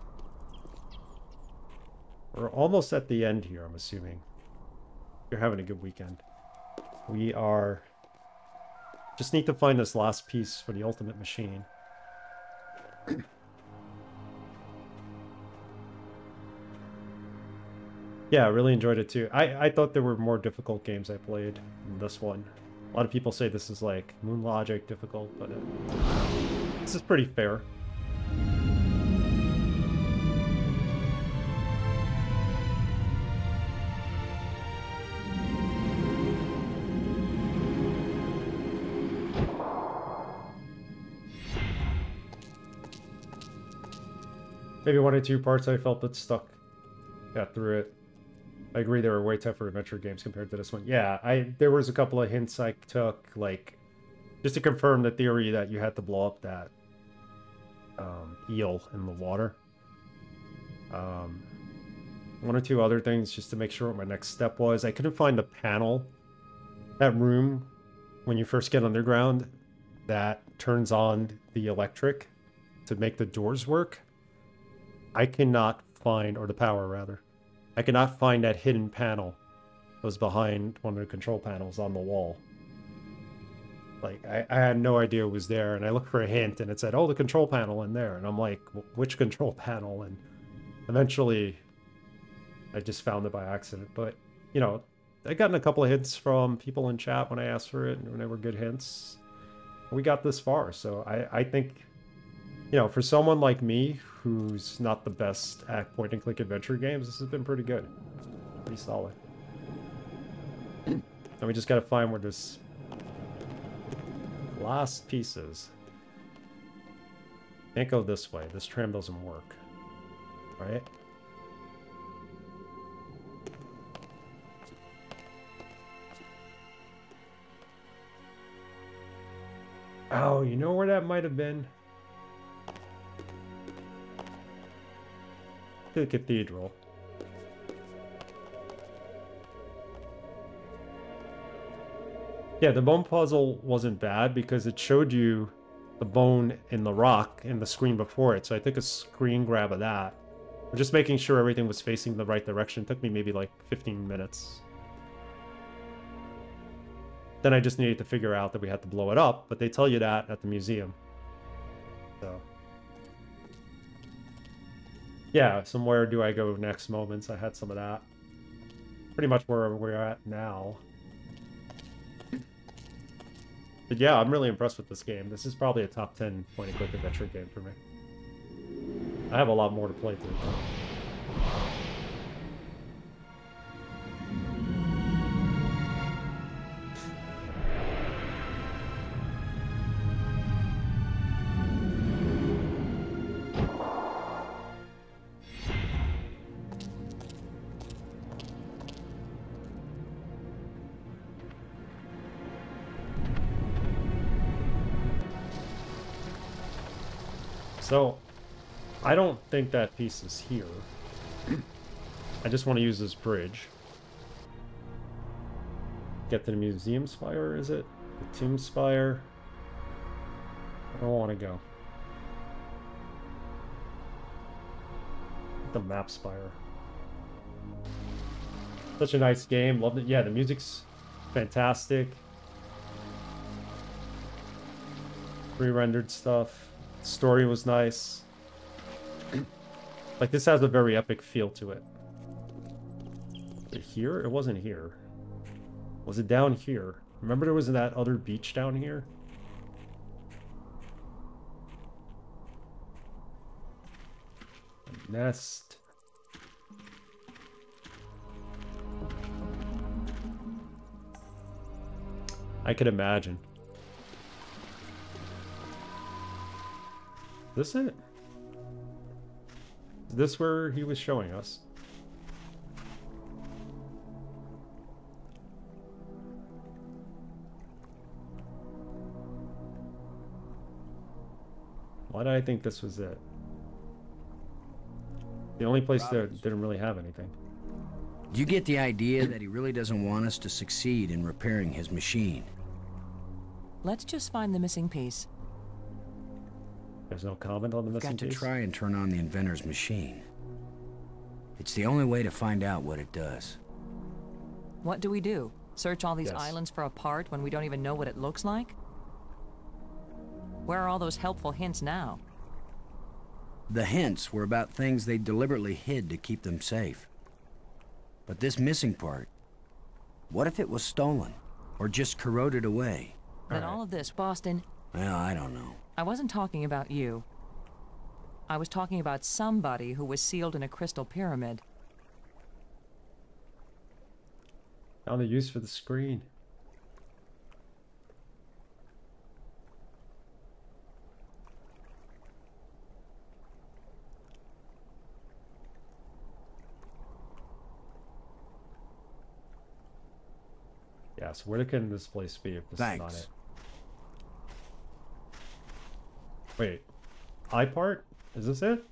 We're almost at the end here, I'm assuming. You're having a good weekend. We are... Just need to find this last piece for the ultimate machine. Yeah, I really enjoyed it too. I thought there were more difficult games I played than this one. A lot of people say this is like Moon Logic difficult, but this is pretty fair. Maybe one or two parts I felt that stuck. Got through it. I agree, there were way tougher adventure games compared to this one. Yeah, there was a couple of hints I took, like, just to confirm the theory that you had to blow up that eel in the water. One or two other things just to make sure what my next step was. I couldn't find the panel, that room, when you first get underground, that turns on the electric to make the doors work. I cannot find, or the power rather, I cannot find that hidden panel that was behind one of the control panels on the wall. Like, I had no idea it was there, and I looked for a hint, and it said, oh, the control panel in there. And I'm like, which control panel? And eventually, I just found it by accident. But, you know, I gotten a couple of hints from people in chat when I asked for it, and they were good hints. We got this far, so I think, you know, for someone like me, who's not the best at point-and-click adventure games, this has been pretty good. Pretty solid. And we just gotta find where this last piece is. Can't go this way. This tram doesn't work. Right? Oh, you know where that might have been? The cathedral. Yeah, the bone puzzle wasn't bad because it showed you the bone in the rock in the screen before it. So I took a screen grab of that. Just making sure everything was facing the right direction. It took me maybe like 15 minutes. Then I just needed to figure out that we had to blow it up, but they tell you that at the museum. So... yeah, some where do I go next moments. I had some of that. Pretty much where we're at now. But yeah, I'm really impressed with this game. This is probably a top 10 point-and-click adventure game for me. I have a lot more to play through. So, I don't think that piece is here. I just want to use this bridge. Get to the museum spire, is it? The tomb spire. I don't want to go. The map spire. Such a nice game. Loved it. Yeah, the music's fantastic. Pre-rendered stuff. Story was nice. Like, this has a very epic feel to it. Is it here? It wasn't here. Was it down here? Remember there was that other beach down here? A nest. I could imagine. Is this it? Is this where he was showing us? Why did I think this was it? The only place that didn't really have anything. Do you get the idea that he really doesn't want us to succeed in repairing his machine? Let's just find the missing piece. There's no comment on the missing Got to piece? try and turn on the inventor's machine. It's the only way to find out what it does. What do we do? Search all these Yes. islands for a part when we don't even know what it looks like? Where are all those helpful hints now? The hints were about things they deliberately hid to keep them safe. But this missing part, what if it was stolen? Or just corroded away? Then all of this, Boston, Well, I don't know. I wasn't talking about you. I was talking about somebody who was sealed in a crystal pyramid. Found the use for the screen. Yeah, so where can this place be if this is not it? Wait. I part? Is this it?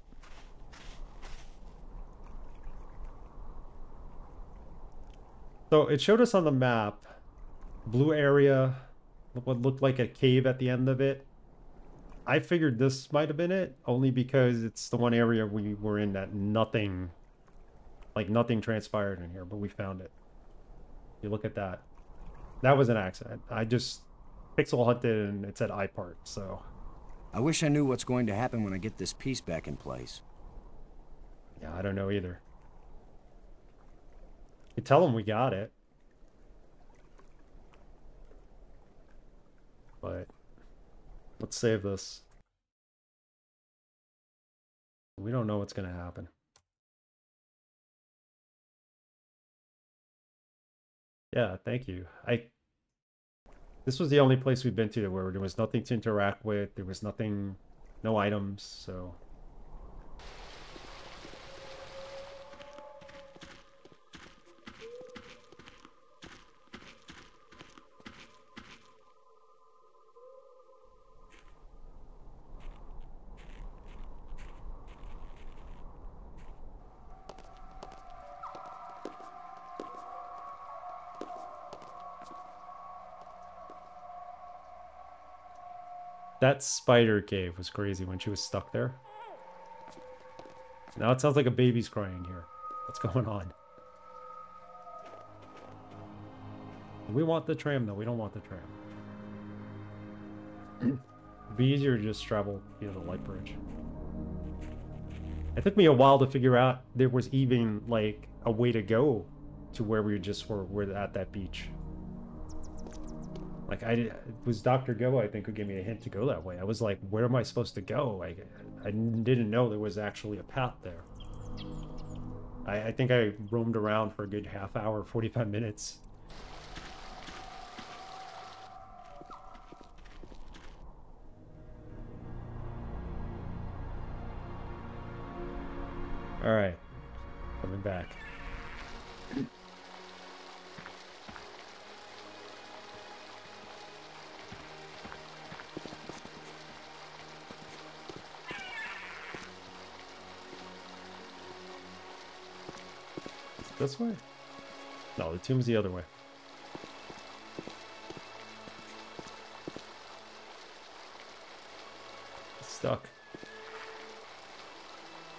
So it showed us on the map, blue area, what looked like a cave at the end of it. I figured this might have been it, only because it's the one area we were in that nothing, like nothing transpired in here, but we found it. You look at that. That was an accident. I just pixel hunted and it said I part, so. I wish I knew what's going to happen when I get this piece back in place. Yeah, I don't know either. You tell them we got it. But let's save this. We don't know what's going to happen. Yeah, thank you. This was the only place we've been to where there was nothing to interact with. There was nothing, no items, so. That spider cave was crazy when she was stuck there. Now it sounds like a baby's crying here. What's going on? We want the tram, though. We don't want the tram. It'd be easier to just travel via the light bridge. It took me a while to figure out there was even, like, a way to go to where we just were at that beach. Like, it was Dr. Go, I think, who gave me a hint to go that way. I was like, where am I supposed to go? I didn't know there was actually a path there. I think I roamed around for a good half hour, 45 minutes. All right, coming back. This way? No, the tomb's the other way. It's stuck.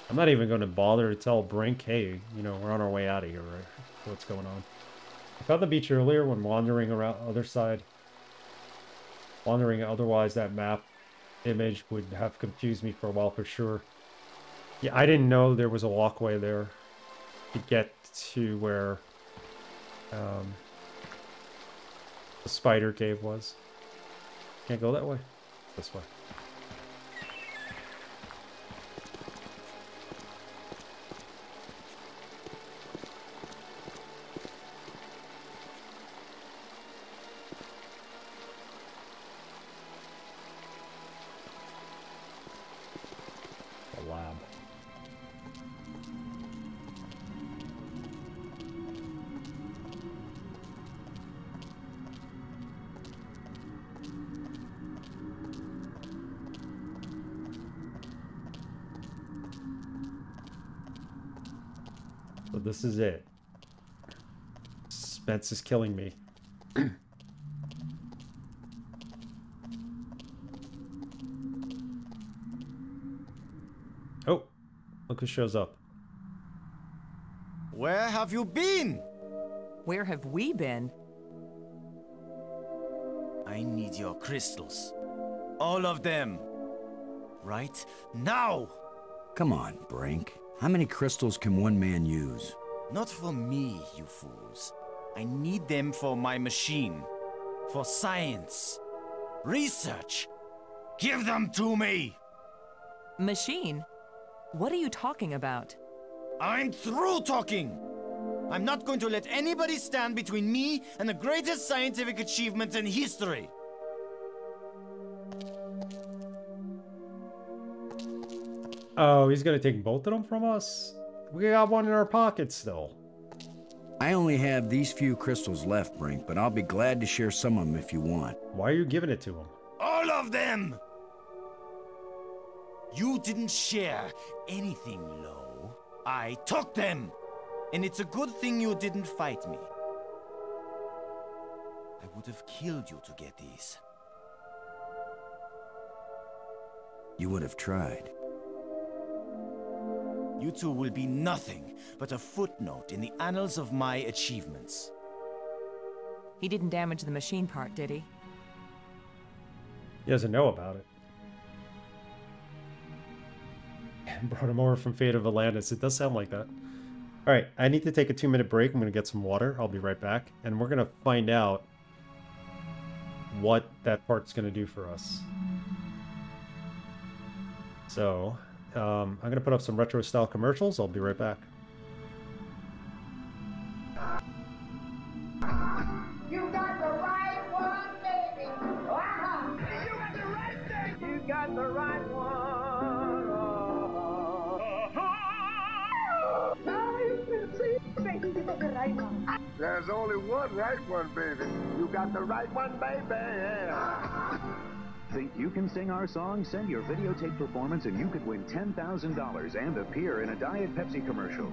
I'm not even going to bother to tell Brink, hey, you know, we're on our way out of here, right? What's going on? I found the beach earlier when wandering around the other side. Wandering otherwise, that map image would have confused me for a while for sure. Yeah, I didn't know there was a walkway there to get to where the spider cave was. Can't go that way. This way. This is it. Spence is killing me. Oh, look who shows up. Where have you been? Where have we been? I need your crystals. All of them. Right now! Come on, Brink. How many crystals can one man use? Not for me, you fools. I need them for my machine. For science. Research. Give them to me! Machine? What are you talking about? I'm through talking! I'm not going to let anybody stand between me and the greatest scientific achievement in history. Oh, he's gonna take both of them from us? We got one in our pocket still. I only have these few crystals left, Brink, but I'll be glad to share some of them if you want. Why are you giving it to him? All of them! You didn't share anything, Lo. I took them! And it's a good thing you didn't fight me. I would have killed you to get these. You would have tried. You two will be nothing but a footnote in the annals of my achievements. He didn't damage the machine part, did he? He doesn't know about it. Brought him over from Fate of Atlantis. It does sound like that. Alright, I need to take a 2-minute break. I'm going to get some water. I'll be right back. And we're going to find out what that part's going to do for us. So, I'm going to put up some retro-style commercials. I'll be right back. You got the right one, baby. Wow. You got the right thing. You got the right one. There's only one right one, baby. You got the right one, baby. Think you can sing our song? Send your videotape performance and you could win $10,000 and appear in a Diet Pepsi commercial.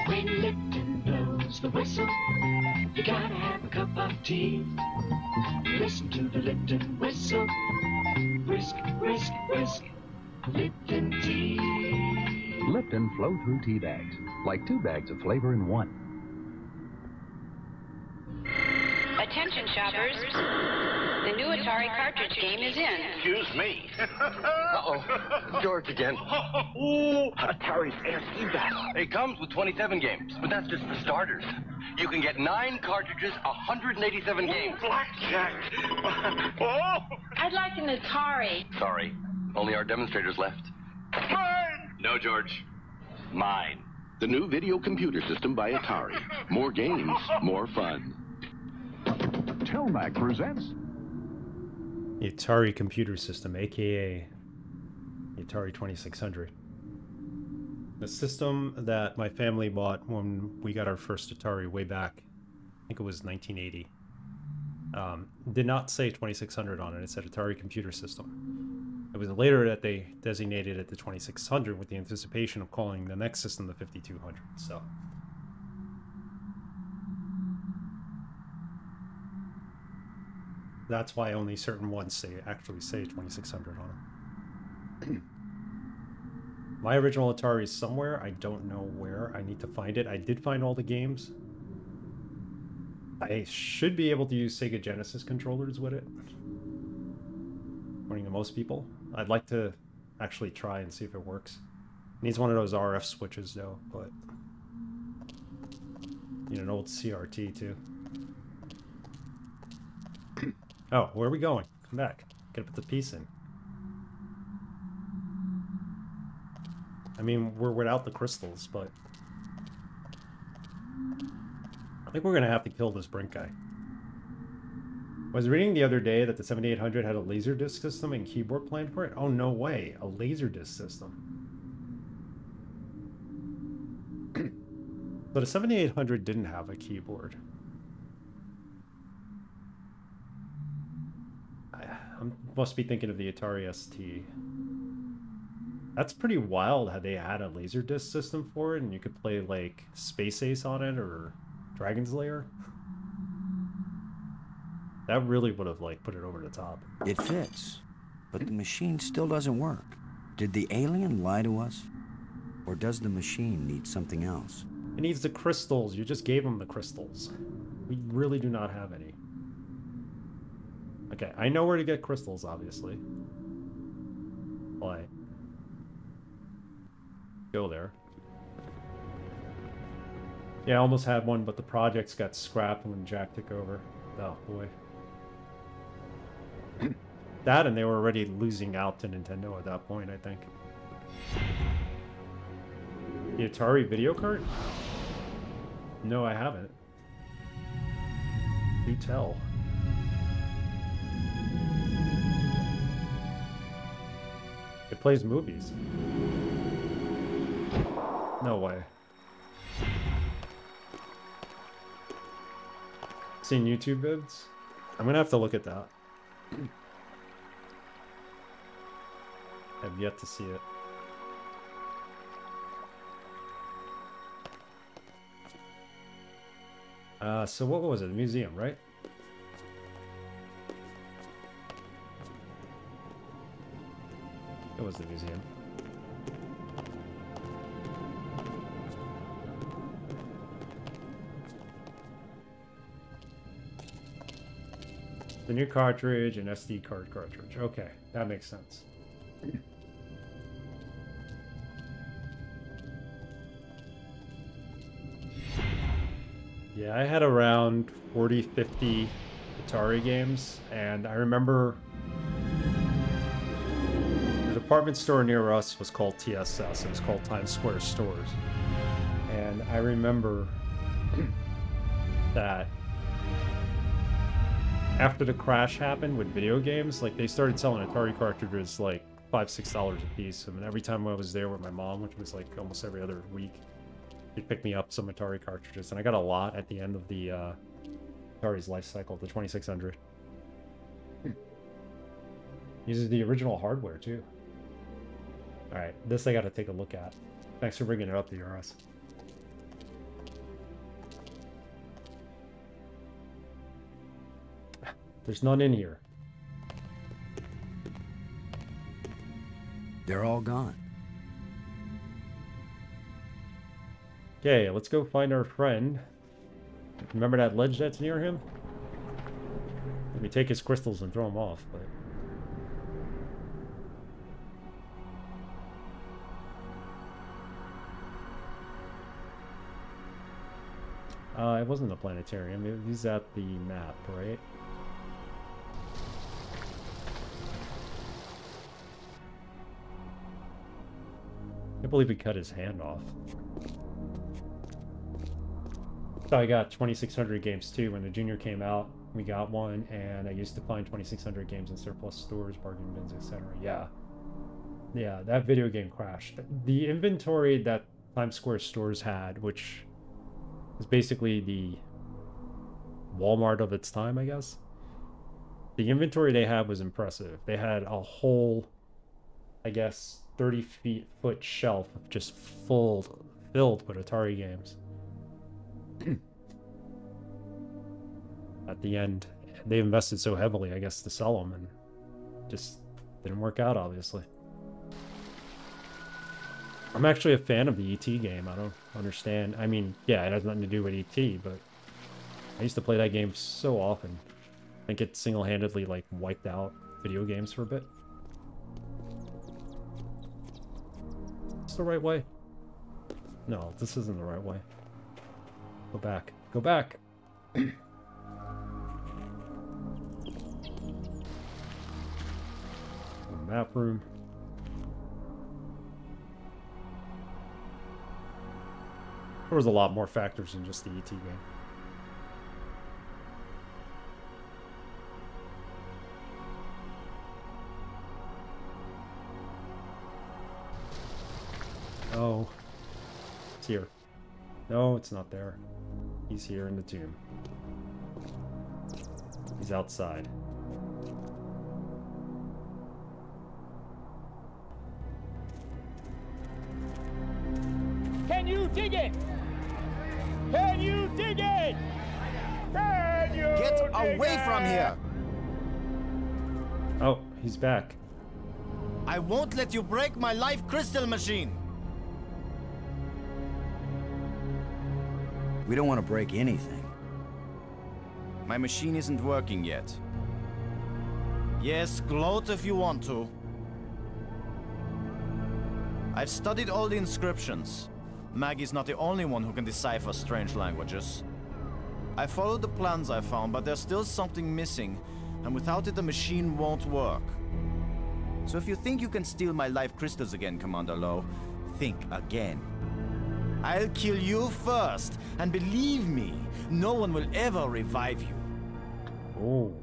When Lipton blows the whistle, you gotta have a cup of tea. Listen to the Lipton whistle. Whisk, whisk, whisk. Lipton tea. Lipton flow through tea bags, like 2 bags of flavor in one. Attention shoppers, the new Atari cartridge game is in. Excuse me. Uh-oh, George again. Ooh, Atari's ASC battle. It comes with 27 games, but that's just the starters. You can get 9 cartridges, 187 games. Blackjack. Oh! I'd like an Atari. Sorry, only our demonstrators left. Mine! No, George. Mine. The new video computer system by Atari. More games, more fun. Telmac presents The Atari computer system, aka the Atari 2600. The system that my family bought when we got our first Atari way back think it was 1980. Did not say 2600 on it. It said Atari Computer System. It was later that they designated it the 2600 with the anticipation of calling the next system the 5200. So that's why only certain ones actually say 2600 on them. My original Atari is somewhere. I don't know where. I need to find it. I did find all the games. I should be able to use Sega Genesis controllers with it, according to most people. I'd like to actually try and see if it works. It needs one of those RF switches though, but you know, an old CRT too. Oh, where are we going? Come back. Gotta put the piece in. I mean, we're without the crystals, but I think we're gonna have to kill this Brink guy. I was reading the other day that the 7800 had a Laserdisc system and keyboard planned for it. Oh, no way. A Laserdisc system. But a 7800 didn't have a keyboard. I must be thinking of the Atari ST. That's pretty wild how they had a Laserdisc system for it and you could play like Space Ace on it or Dragon's Lair. That really would have like put it over the top. It fits, but the machine still doesn't work. Did the alien lie to us? Or does the machine need something else? It needs the crystals. You just gave him the crystals. We really do not have any. Okay, I know where to get crystals, obviously. Why? Go there. Yeah, I almost had one, but the projects got scrapped when Jack took over. Oh, boy. That, and they were already losing out to Nintendo at that point, I think. The Atari video cart? No, I haven't. Do tell. It plays movies. No way. Seen YouTube vids? I'm gonna have to look at that. I've yet to see it. So what was it? The museum, right? It was the museum. The new cartridge and SD card cartridge. Okay, that makes sense. Yeah, I had around 40, 50 Atari games, and I remember the department store near us was called TSS. It was called Times Square Stores. And I remember that after the crash happened with video games, like they started selling Atari cartridges like $5, $6 a piece. I mean, every time I was there with my mom, which was like almost every other week, she'd pick me up some Atari cartridges, and I got a lot at the end of the Atari's life cycle, the 2600. Uses the original hardware too. All right, this I got to take a look at. Thanks for bringing it up, the URS. There's none in here. They're all gone. Okay, let's go find our friend. Remember that ledge that's near him? Let me take his crystals and throw them off, but... it wasn't the planetarium. He's at the map, right? I can't believe he cut his hand off. So I got 2600 games too. When the Junior came out, we got one, and I used to find 2600 games in surplus stores, bargain bins, etc. Yeah, that video game crashed. The inventory that Times Square stores had, which is basically the Walmart of its time, I guess. The inventory they had was impressive. They had a whole, I guess, 30-foot shelf just filled with Atari games. At the end, they invested so heavily, I guess, to sell them, and just didn't work out, obviously. I'm actually a fan of the E.T. game. I don't understand. I mean, yeah, it has nothing to do with E.T., but I used to play that game so often. I think it single-handedly, like, wiped out video games for a bit. It's the right way. No, this isn't the right way. Go back. Go back! Map room. There was a lot more factors than just the ET game. Oh. It's here. No, it's not there. He's here in the tomb. He's outside. Can you dig it? Can you dig it? Can you Get dig away it? from here! Oh, he's back. I won't let you break my life crystal machine! We don't want to break anything. My machine isn't working yet. Yes, gloat if you want to. I've studied all the inscriptions. Maggie's not the only one who can decipher strange languages. I followed the plans I found, but there's still something missing, and without it the machine won't work. So if you think you can steal my life crystals again, Commander Lowe, think again. I'll kill you first, and believe me, no one will ever revive you. Oh.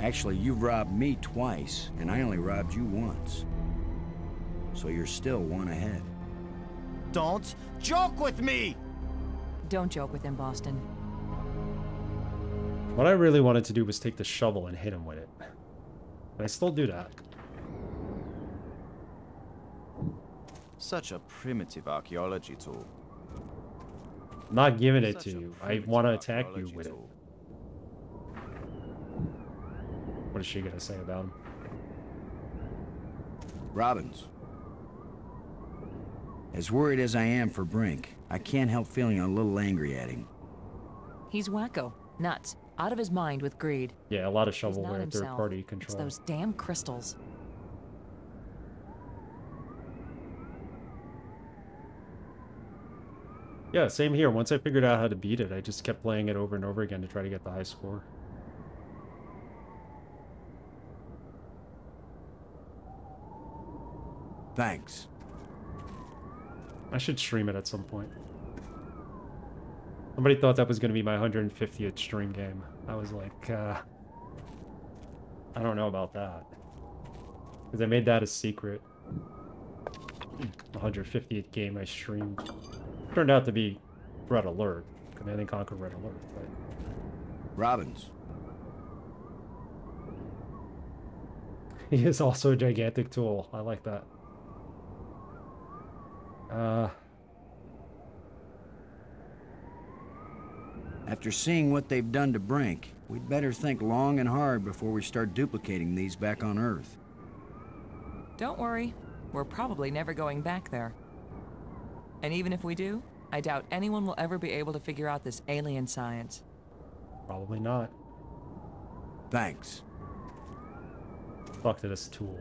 Actually, you've robbed me twice, and I only robbed you once. So you're still one ahead. Don't joke with me! Don't joke with him, Boston. What I really wanted to do was take the shovel and hit him with it. But I still do that. Such a primitive archaeology tool. I'm not giving it to you. I want to attack you with it. What is she gonna say about him? Robbins. As worried as I am for Brink, I can't help feeling a little angry at him. He's wacko, nuts, out of his mind with greed. Yeah, a lot of He's not shovelware and himself. third-party It's control. those damn crystals. Yeah, same here. Once I figured out how to beat it, I just kept playing it over and over again to try to get the high score. Thanks. I should stream it at some point. Somebody thought that was going to be my 150th stream game. I was like, I don't know about that. Because I made that a secret. 150th game I streamed. Turned out to be Red Alert. Command and Conquer Red Alert. But... Robbins. He is also a gigantic tool. I like that. After seeing what they've done to Brink, we'd better think long and hard before we start duplicating these back on Earth. Don't worry, we're probably never going back there. And even if we do, I doubt anyone will ever be able to figure out this alien science. Probably not. Thanks. Fuck to this tool.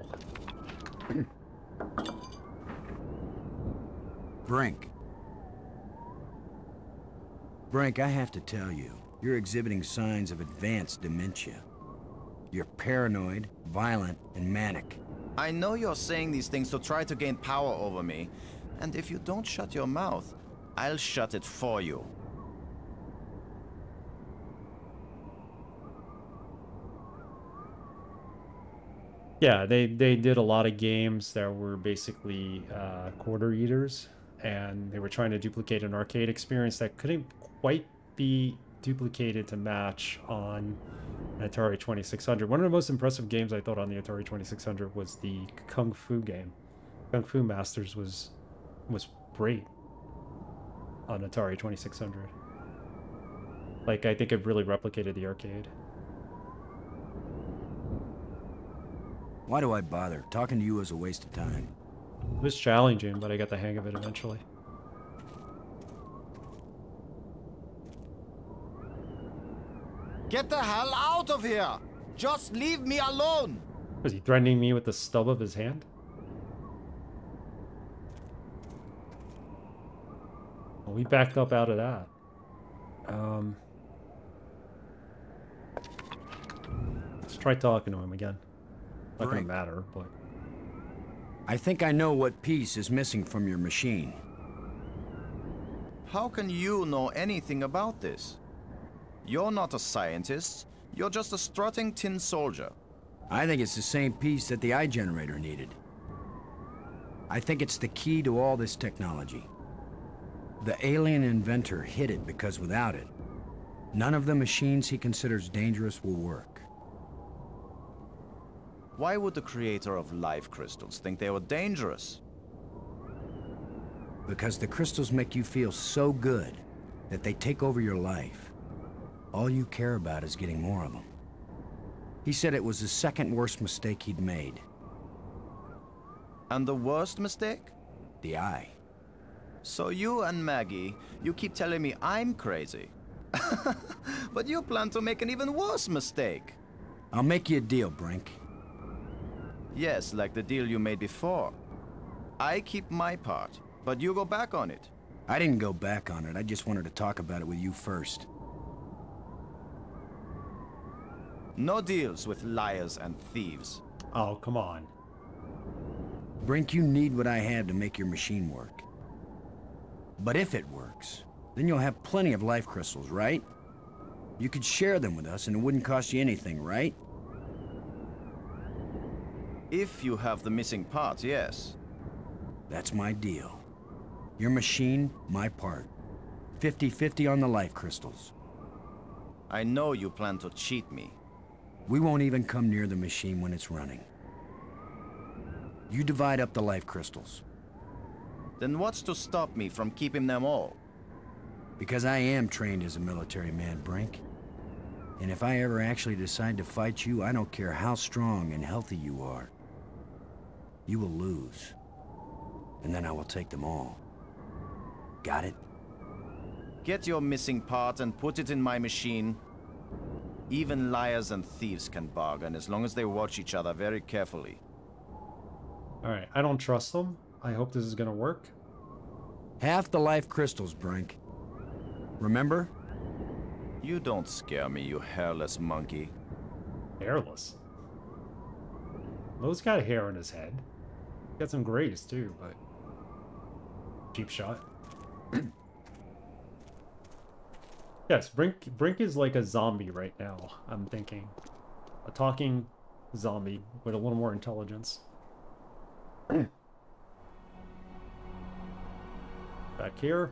Brink. Brink, I have to tell you, you're exhibiting signs of advanced dementia. You're paranoid, violent, and manic. I know you're saying these things to try to gain power over me, and if you don't shut your mouth, I'll shut it for you. Yeah, they did a lot of games that were basically quarter eaters, and they were trying to duplicate an arcade experience that couldn't quite be duplicated to match on an Atari 2600. One of the most impressive games I thought on the Atari 2600 was the Kung Fu game. Kung Fu Masters was great on Atari 2600. Like, I think it really replicated the arcade. Why do I bother? Talking to you is a waste of time. It was challenging, but I got the hang of it eventually. Get the hell out of here! Just leave me alone! Was he threatening me with the stub of his hand? Well, we backed up out of that. Let's try talking to him again. Not gonna matter, but... I think I know what piece is missing from your machine. How can you know anything about this? You're not a scientist. You're just a strutting tin soldier. I think it's the same piece that the eye generator needed. I think it's the key to all this technology. The alien inventor hid it because without it, none of the machines he considers dangerous will work. Why would the creator of life crystals think they were dangerous? Because the crystals make you feel so good that they take over your life. All you care about is getting more of them. He said it was the second worst mistake he'd made. And the worst mistake? The eye. So you and Maggie, you keep telling me I'm crazy. But you plan to make an even worse mistake. I'll make you a deal, Brink. Yes, like the deal you made before. I keep my part, but you go back on it. I didn't go back on it. I just wanted to talk about it with you first. No deals with liars and thieves. Oh, come on. Brink, you need what I had to make your machine work. But if it works, then you'll have plenty of life crystals, right? You could share them with us and it wouldn't cost you anything, right? If you have the missing parts, yes. That's my deal. Your machine, my part. 50-50 on the life crystals. I know you plan to cheat me. We won't even come near the machine when it's running. You divide up the life crystals. Then what's to stop me from keeping them all? Because I am trained as a military man, Brink. And if I ever actually decide to fight you, I don't care how strong and healthy you are. You will lose. And then I will take them all. Got it? Get your missing part and put it in my machine. Even liars and thieves can bargain as long as they watch each other very carefully. Alright, I don't trust them. I hope this is gonna work. Half the life crystals, Brink. Remember? You don't scare me, you hairless monkey. Hairless? Lo's got hair on his head. Got some grays too, but... cheap shot. Yes, Brink is like a zombie right now, I'm thinking. A talking zombie with a little more intelligence. Back here.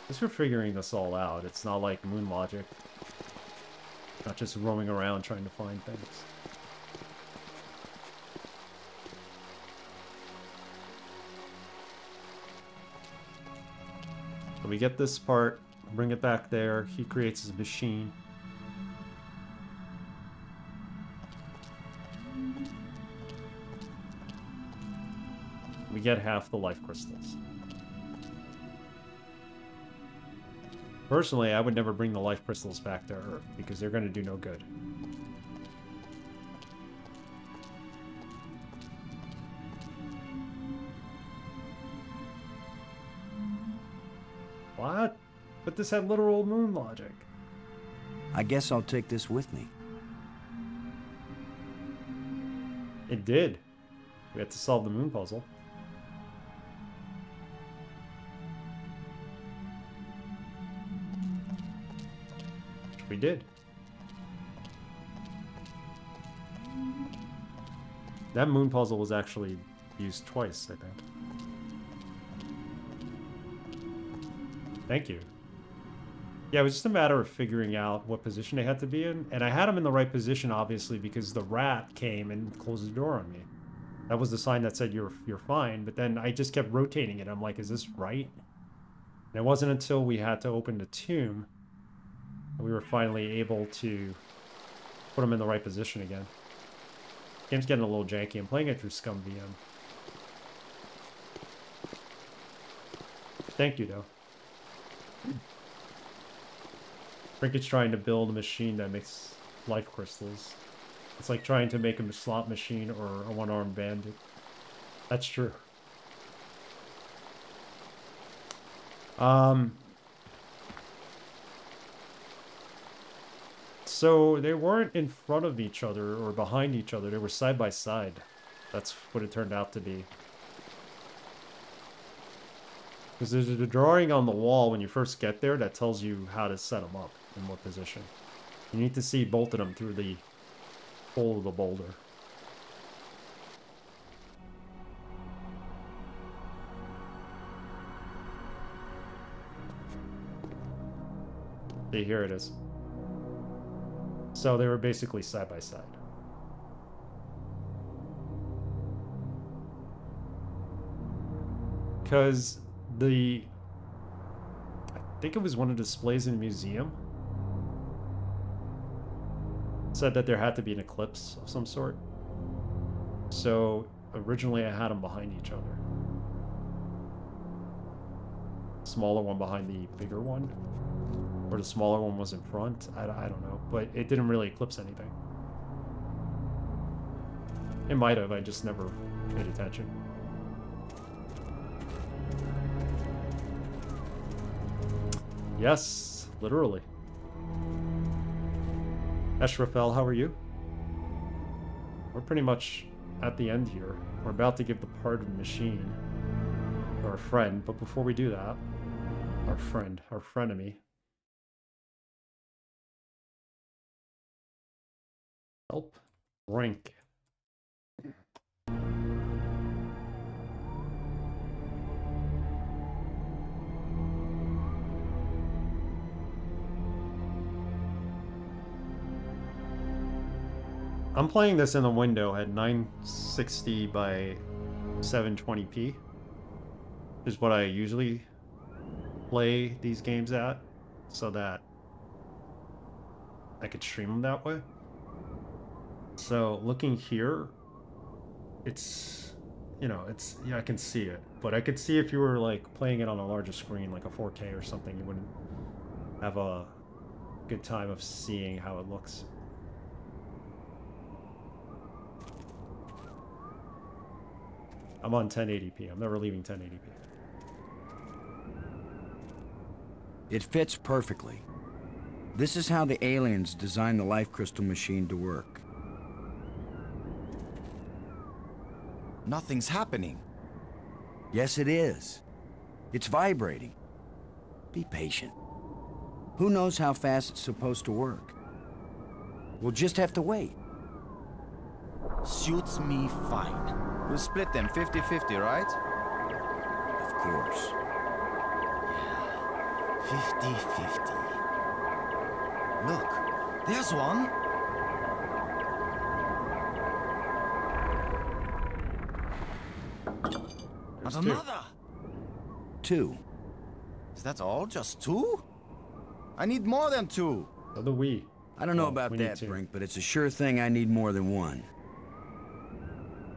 As we're figuring this all out, it's not like moon logic. Not just roaming around trying to find things. So we get this part, bring it back there, he creates his machine. We get half the life crystals. Personally, I would never bring the life crystals back to Earth, because they're going to do no good. What? But this had literal moon logic. I guess I'll take this with me. It did. We had to solve the moon puzzle. Which we did. That moon puzzle was actually used twice, I think. Thank you. Yeah, it was just a matter of figuring out what position they had to be in. And I had them in the right position, obviously, because the rat came and closed the door on me. That was the sign that said you're fine. But then I just kept rotating it. I'm like, is this right? And it wasn't until we had to open the tomb that we were finally able to put them in the right position again. Game's getting a little janky. I'm playing it through Scum VM. Thank you, though. Brinket's trying to build a machine that makes life crystals. It's like trying to make a slot machine or a one-armed bandit. That's true. So they weren't in front of each other or behind each other. They were side by side. That's what it turned out to be. Because there's a drawing on the wall when you first get there that tells you how to set them up in what position. You need to see both of them through the hole of the boulder. See, here it is. So they were basically side by side. Because I think it was one of the displays in the museum, said that there had to be an eclipse of some sort. So originally I had them behind each other. Smaller one behind the bigger one. Or the smaller one was in front. I don't know. But it didn't really eclipse anything. It might have. I just never paid attention. Yes, literally. Eshrafel, how are you? We're pretty much at the end here. We're about to give the part of the machine to our friend, but before we do that, our frenemy. Help rank. I'm playing this in the window at 960 by 720p. Is what I usually play these games at, so that I could stream them that way. So looking here, it's, you know, it's, yeah, I can see it. But I could see if you were like playing it on a larger screen, like a 4K or something, you wouldn't have a good time of seeing how it looks. I'm on 1080p. I'm never leaving 1080p. It fits perfectly. This is how the aliens designed the life crystal machine to work. Nothing's happening. Yes, it is. It's vibrating. Be patient. Who knows how fast it's supposed to work? We'll just have to wait. Suits me fine. We'll split them 50-50, right? Of course. 50-50. Look, there's one. And another. Two. Is that all? Just two? I need more than two. So do we. I don't know about that, Brink, but it's a sure thing I need more than one.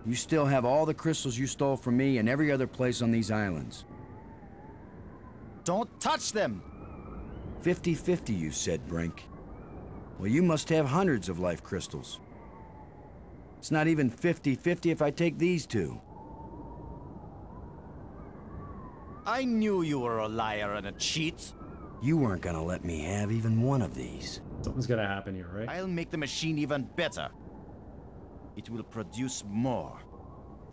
You still have all the crystals you stole from me and every other place on these islands. Don't touch them! 50-50, you said, Brink. Well, you must have hundreds of life crystals. It's not even 50-50 if I take these two. I knew you were a liar and a cheat. You weren't gonna let me have even one of these. Something's gonna happen here, right? I'll make the machine even better. It will produce more.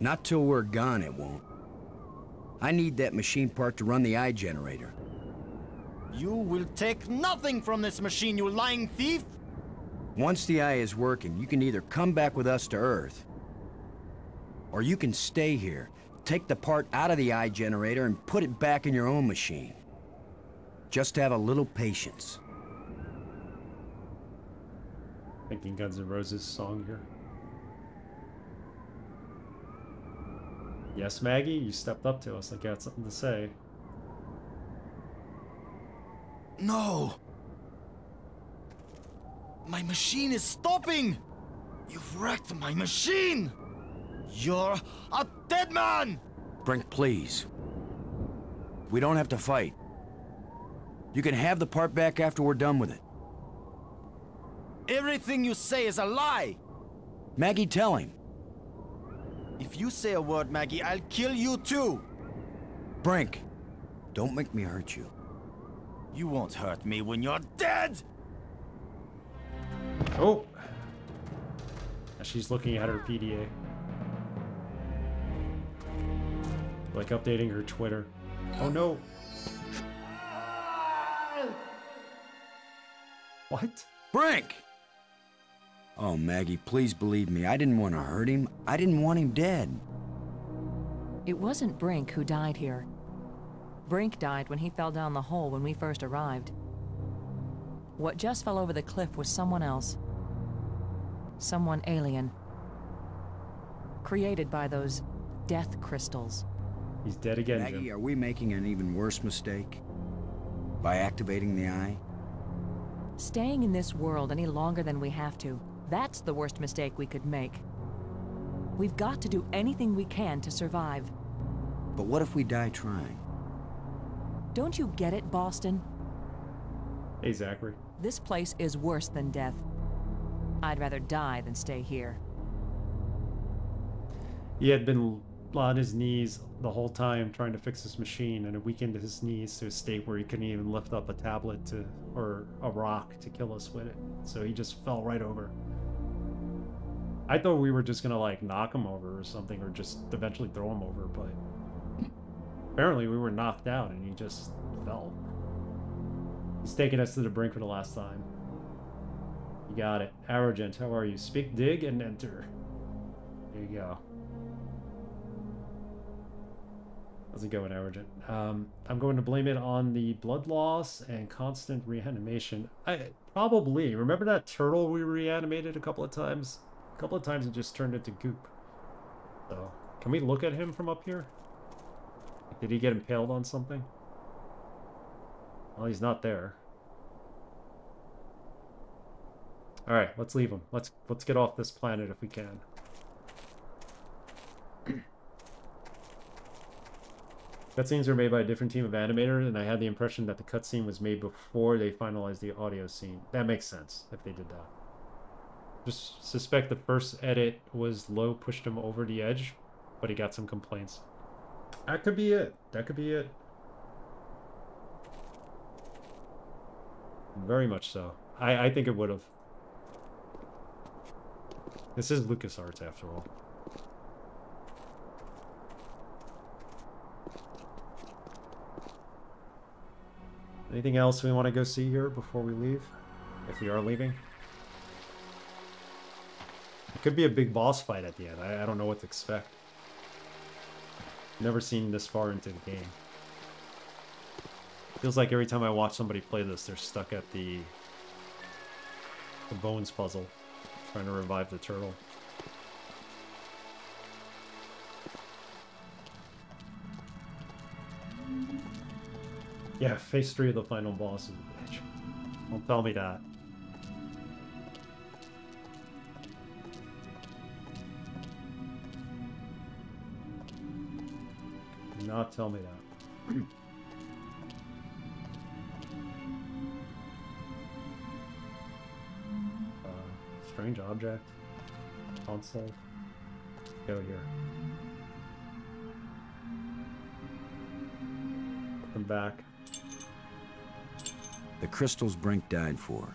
Not till we're gone, it won't. I need that machine part to run the eye generator. You will take nothing from this machine, you lying thief! Once the eye is working, you can either come back with us to Earth, or you can stay here, take the part out of the eye generator, and put it back in your own machine. Just have a little patience. Thinking Guns N' Roses song here. Yes, Maggie, you stepped up to us like you had something to say. No! My machine is stopping! You've wrecked my machine! You're a dead man! Brink, please. We don't have to fight. You can have the part back after we're done with it. Everything you say is a lie! Maggie, tell him. If you say a word, Maggie, I'll kill you too! Brink, don't make me hurt you. You won't hurt me when you're dead! Oh! She's looking at her PDA. Like updating her Twitter. Oh no! What? Brink! Oh, Maggie, please believe me. I didn't want to hurt him. I didn't want him dead. It wasn't Brink who died here. Brink died when he fell down the hole when we first arrived. What just fell over the cliff was someone else. Someone alien. Created by those death crystals. He's dead again, Maggie, Jim. are we making an even worse mistake? By activating the eye? Staying in this world any longer than we have to, that's the worst mistake we could make. We've got to do anything we can to survive. But what if we die trying? Don't you get it, Boston? Hey, Zachary. This place is worse than death. I'd rather die than stay here. He had been on his knees the whole time trying to fix his machine, and it weakened his knees to a state where he couldn't even lift up a tablet to, or a rock to kill us with it. So he just fell right over. I thought we were just gonna like knock him over or something, or just eventually throw him over, but apparently we were knocked out and he just fell. He's taking us to the brink for the last time. You got it. Arrogant, how are you? Speak, dig, and enter. There you go. How's it going, Arrogant? I'm going to blame it on the blood loss and constant reanimation. Probably. Remember that turtle we reanimated a couple of times? A couple of times it just turned into goop. So, can we look at him from up here? Did he get impaled on something? Well, he's not there. Alright, let's leave him. Let's get off this planet if we can. Cutscenes are made by a different team of animators, and I had the impression that the cutscene was made before they finalized the audio scene. That makes sense, if they did that. Just suspect the first edit was Low pushed him over the edge, but he got some complaints. That could be it. That could be it. Very much so. I think it would have. This is LucasArts, after all. Anything else we want to go see here before we leave? If we are leaving? It could be a big boss fight at the end. I don't know what to expect. Never seen this far into the game. Feels like every time I watch somebody play this, they're stuck at the bones puzzle, trying to revive the turtle. Yeah, phase 3 of the final boss is a bitch. Don't tell me that. Do not tell me that. Strange object. Console. Go here. Come back. The crystals Brink died for.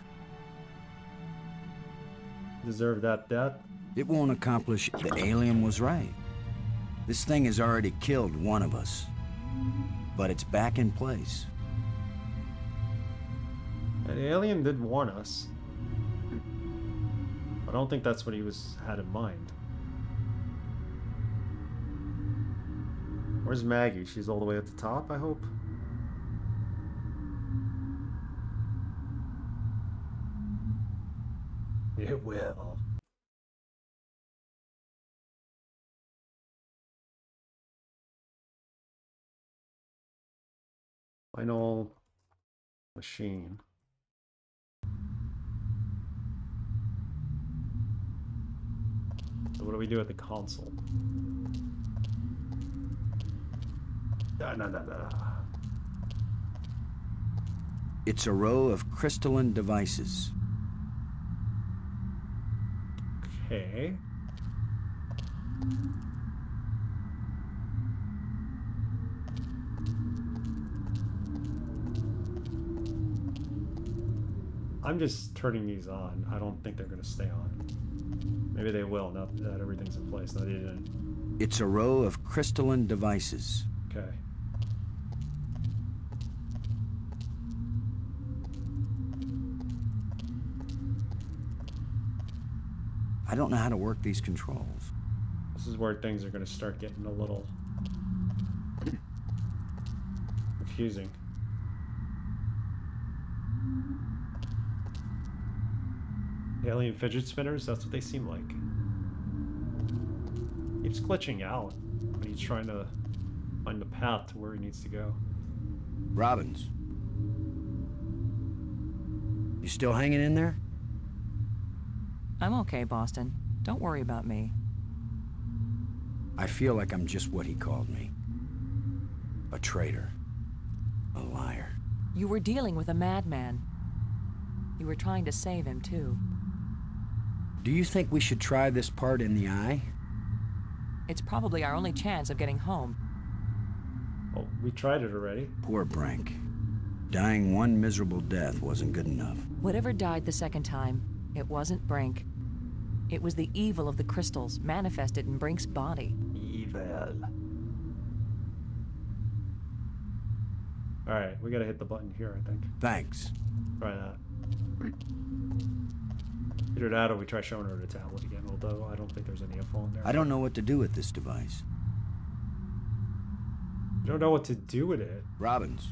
Deserve that death? It won't accomplish. The alien was right. This thing has already killed one of us. But it's back in place. And the alien did warn us. I don't think that's what he had in mind. Where's Maggie? She's all the way at the top, I hope? It will. Final machine. So what do we do at the console? It's a row of crystalline devices. Okay. I'm just turning these on. I don't think they're going to stay on. Maybe they will, now that everything's in place. No, they didn't. It's a row of crystalline devices. Okay. I don't know how to work these controls. This is where things are going to start getting a little confusing. Alien fidget spinners, that's what they seem like. He's glitching out when he's trying to find the path to where he needs to go. Robbins. You still hanging in there? I'm okay, Boston. Don't worry about me. I feel like I'm just what he called me. A traitor. A liar. You were dealing with a madman. You were trying to save him, too. Do you think we should try this part in the eye? It's probably our only chance of getting home. Oh, we tried it already. Poor Brink. Dying one miserable death wasn't good enough. Whatever died the second time, it wasn't Brink. It was the evil of the crystals manifested in Brink's body. Evil. Alright, we gotta hit the button here, I think. Thanks. Try that. Either that or we try showing her the tablet again, although I don't think there's any info in there. I don't know what to do with this device. You don't know what to do with it? Robbins.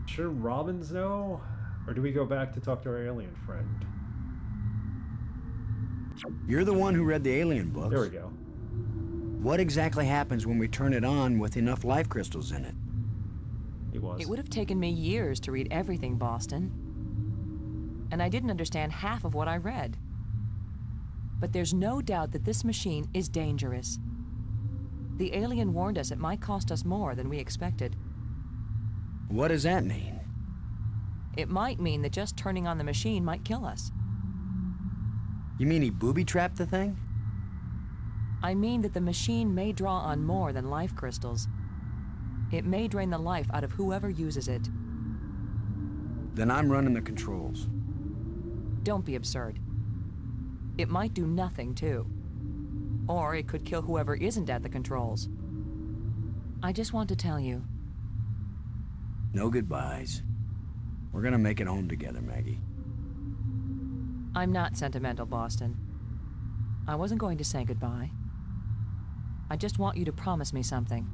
Should Robbins know? Or do we go back to talk to our alien friend? You're the one who read the alien books. There we go. What exactly happens when we turn it on with enough life crystals in it? It would have taken me years to read everything, Boston. And I didn't understand half of what I read. But there's no doubt that this machine is dangerous. The alien warned us it might cost us more than we expected. What does that mean? It might mean that just turning on the machine might kill us. You mean he booby-trapped the thing? I mean that the machine may draw on more than life crystals. It may drain the life out of whoever uses it. Then I'm running the controls. Don't be absurd. It might do nothing, too. Or it could kill whoever isn't at the controls. I just want to tell you. No goodbyes. We're gonna make it home together, Maggie. I'm not sentimental, Boston. I wasn't going to say goodbye. I just want you to promise me something.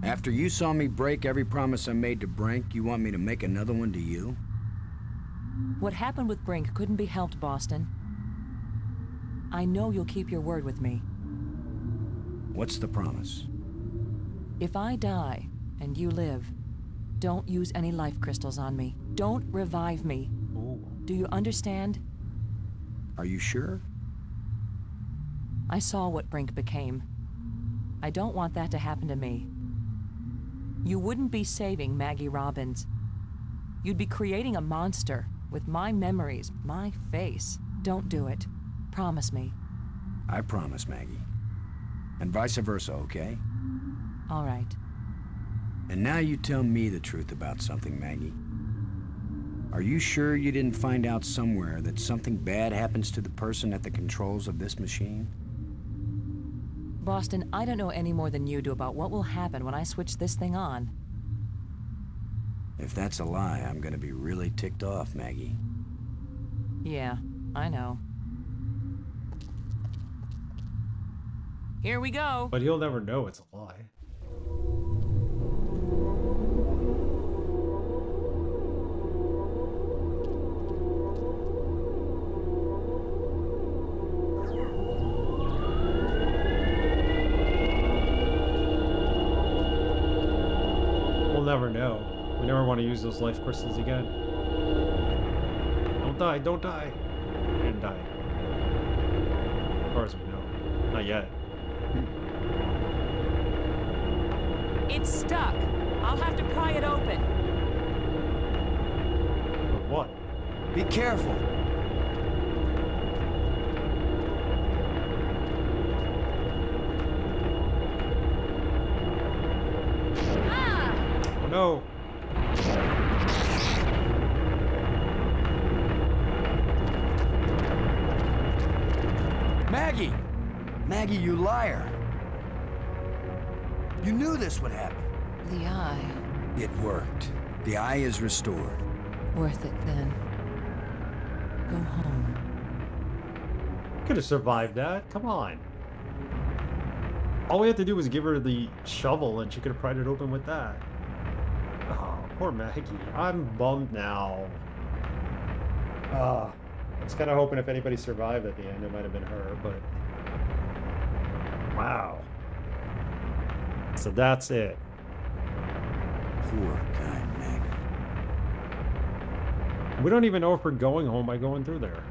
After you saw me break every promise I made to Brink, you want me to make another one to you? What happened with Brink couldn't be helped, Boston. I know you'll keep your word with me. What's the promise? If I die and you live, don't use any life crystals on me. Don't revive me. Ooh. Do you understand? Are you sure? I saw what Brink became. I don't want that to happen to me. You wouldn't be saving Maggie Robbins. You'd be creating a monster with my memories, my face. Don't do it. Promise me. I promise, Maggie. And vice versa, okay? All right. And now you tell me the truth about something, Maggie. Are you sure you didn't find out somewhere that something bad happens to the person at the controls of this machine? Boston, I don't know any more than you do about what will happen when I switch this thing on. If that's a lie, I'm gonna be really ticked off, Maggie. Yeah, I know. Here we go. But he'll never know it's a lie. never want to use those life crystals again. Don't die, don't die. I didn't die. As far as we know. Not yet. It's stuck. I'll have to pry it open. But what? Be careful. Oh no! Maggie! Maggie, you liar! You knew this would happen. The eye. It worked. The eye is restored. Worth it then. Go home. Could have survived that. Come on. All we had to do was give her the shovel and she could have pried it open with that. Oh, poor Maggie. I'm bummed now. I was kind of hoping if anybody survived at the end, it might have been her, but... Wow. So that's it. Poor kind Maggie. We don't even know if we're going home by going through there.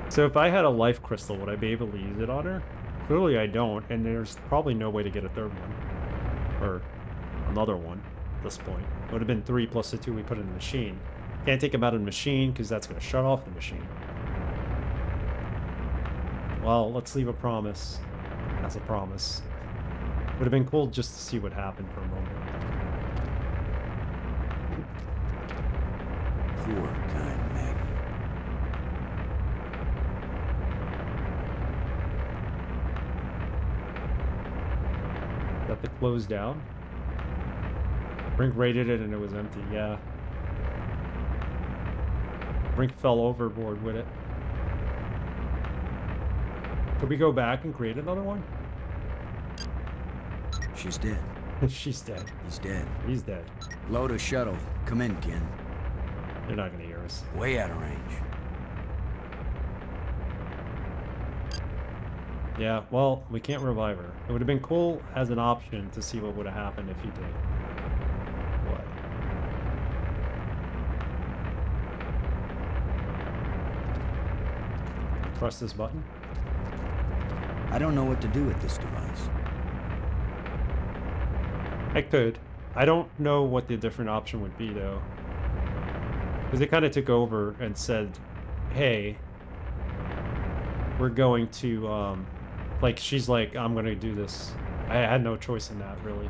So if I had a life crystal, would I be able to use it on her? Clearly I don't, and there's probably no way to get a third one. Or another one at this point. It would have been 3 plus the 2 we put in the machine. Can't take them out of the machine because that's going to shut off the machine. Well, let's leave a promise as a promise. Would have been cool just to see what happened for a moment. Poor kind Maggie. Got the close down. Brink raided it and it was empty, yeah. Brink fell overboard with it. Could we go back and create another one? She's dead. She's dead. He's dead. He's dead. Load a shuttle. Come in, Ken. They're not gonna hear us. Way out of range. Yeah, well, we can't revive her. It would have been cool as an option to see what would have happened if you did. What? Press this button? I don't know what to do with this device. I could. I don't know what the different option would be, though. Because they kind of took over and said, hey, we're going to, like, she's like, I'm going to do this. I had no choice in that, really.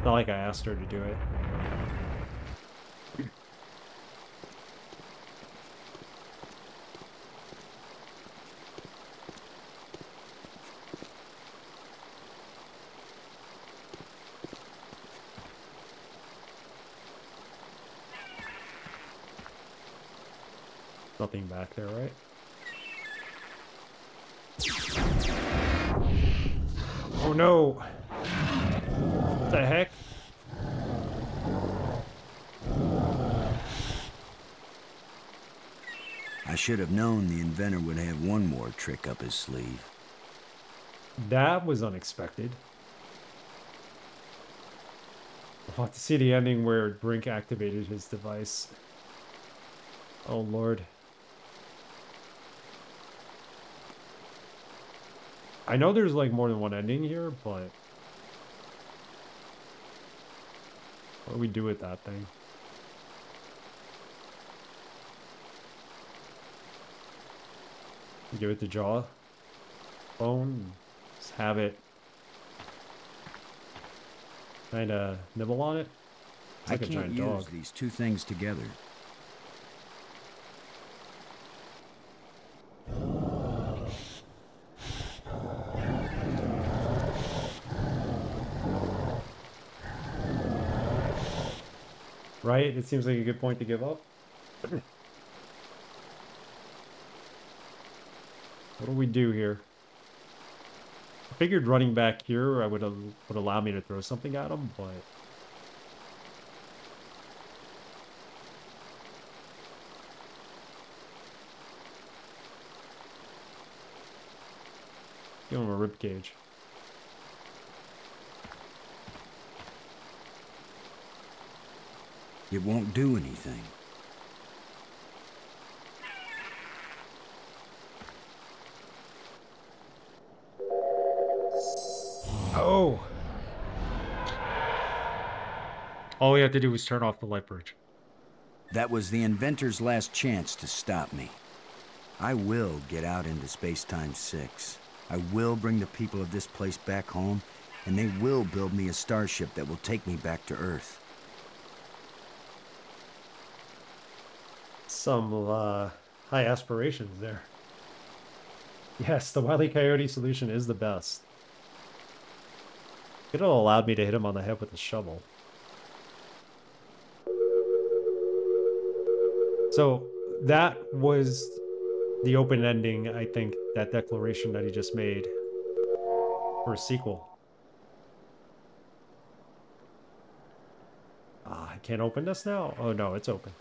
Not like I asked her to do it. Nothing back there, right? Oh no! What the heck? I should have known the inventor would have one more trick up his sleeve. That was unexpected. I'll have to see the ending where Brink activated his device. Oh lord. I know there's like more than one ending here, but what do we do with that thing? Give it the jaw bone, just have it kind of nibble on it. It's like I a can't giant use dog. these two things together. Right? It seems like a good point to give up. What do we do here? I figured running back here would allow me to throw something at him, but give him a rib cage. It won't do anything. Oh! All we have to do was turn off the light bridge. That was the inventor's last chance to stop me. I will get out into Space-Time 6. I will bring the people of this place back home, and they will build me a starship that will take me back to Earth. Some high aspirations there. Yes, the Wile E. Coyote solution is the best. It would have allowed me to hit him on the head with a shovel. So that was the open ending, I think, that declaration that he just made for a sequel. I can't open this now? Oh no, it's open.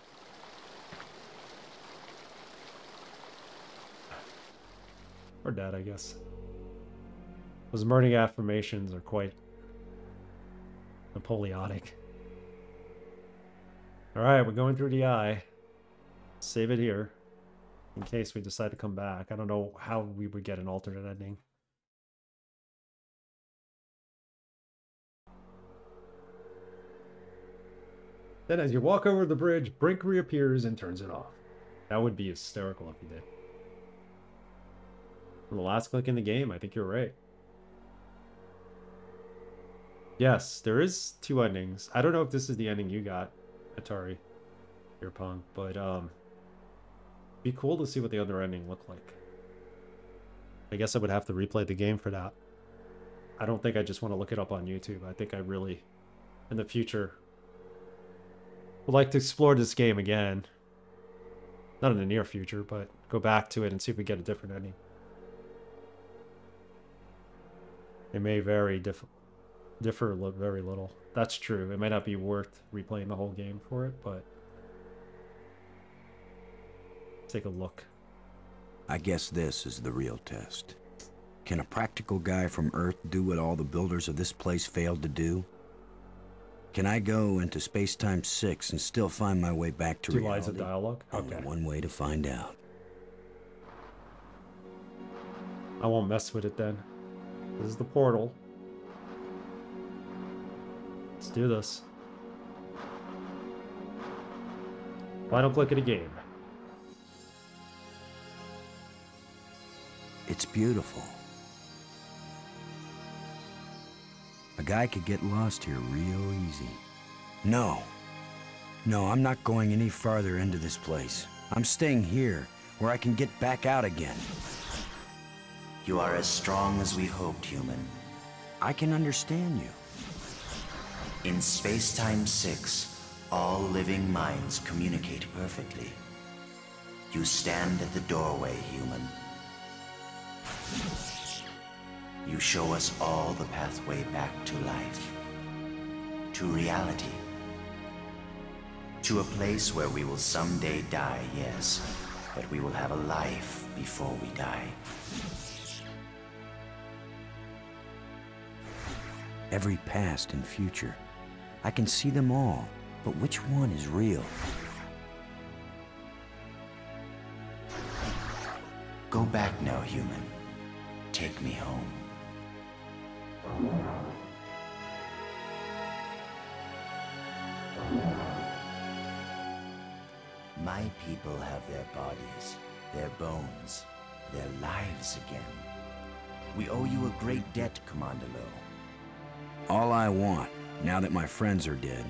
Or dead, I guess. Those morning affirmations are quite Napoleonic. Alright, we're going through the eye. Save it here. In case we decide to come back. I don't know how we would get an alternate ending. Then as you walk over the bridge, Brink reappears and turns it off. That would be hysterical if he did. On the last click in the game, I think you're right. Yes, there is 2 endings. I don't know if this is the ending you got, Atari, your punk, but be cool to see what the other ending looked like. I guess I would have to replay the game for that. I don't think I just want to look it up on YouTube. I think I really, in the future, would like to explore this game again. Not in the near future, but go back to it and see if we get a different ending. It may differ very little. That's true. It might not be worth replaying the whole game for it, but take a look. I guess this is the real test. Can a practical guy from Earth do what all the builders of this place failed to do? Can I go into Space-Time 6 and still find my way back to reality? 2 lines of dialogue? Okay. Only one way to find out. I won't mess with it then. This is the portal. Let's do this. Final click of the game. It's beautiful. A guy could get lost here real easy. No, I'm not going any farther into this place. I'm staying here, where I can get back out again. You are as strong as we hoped, human. I can understand you. In Space-Time 6, all living minds communicate perfectly. You stand at the doorway, human. You show us all the pathway back to life. To reality. To a place where we will someday die, yes, but we will have a life before we die. Every past and future. I can see them all, but which one is real? Go back now, human. Take me home. My people have their bodies, their bones, their lives again. We owe you a great debt, Commander Lowe. All I want, now that my friends are dead,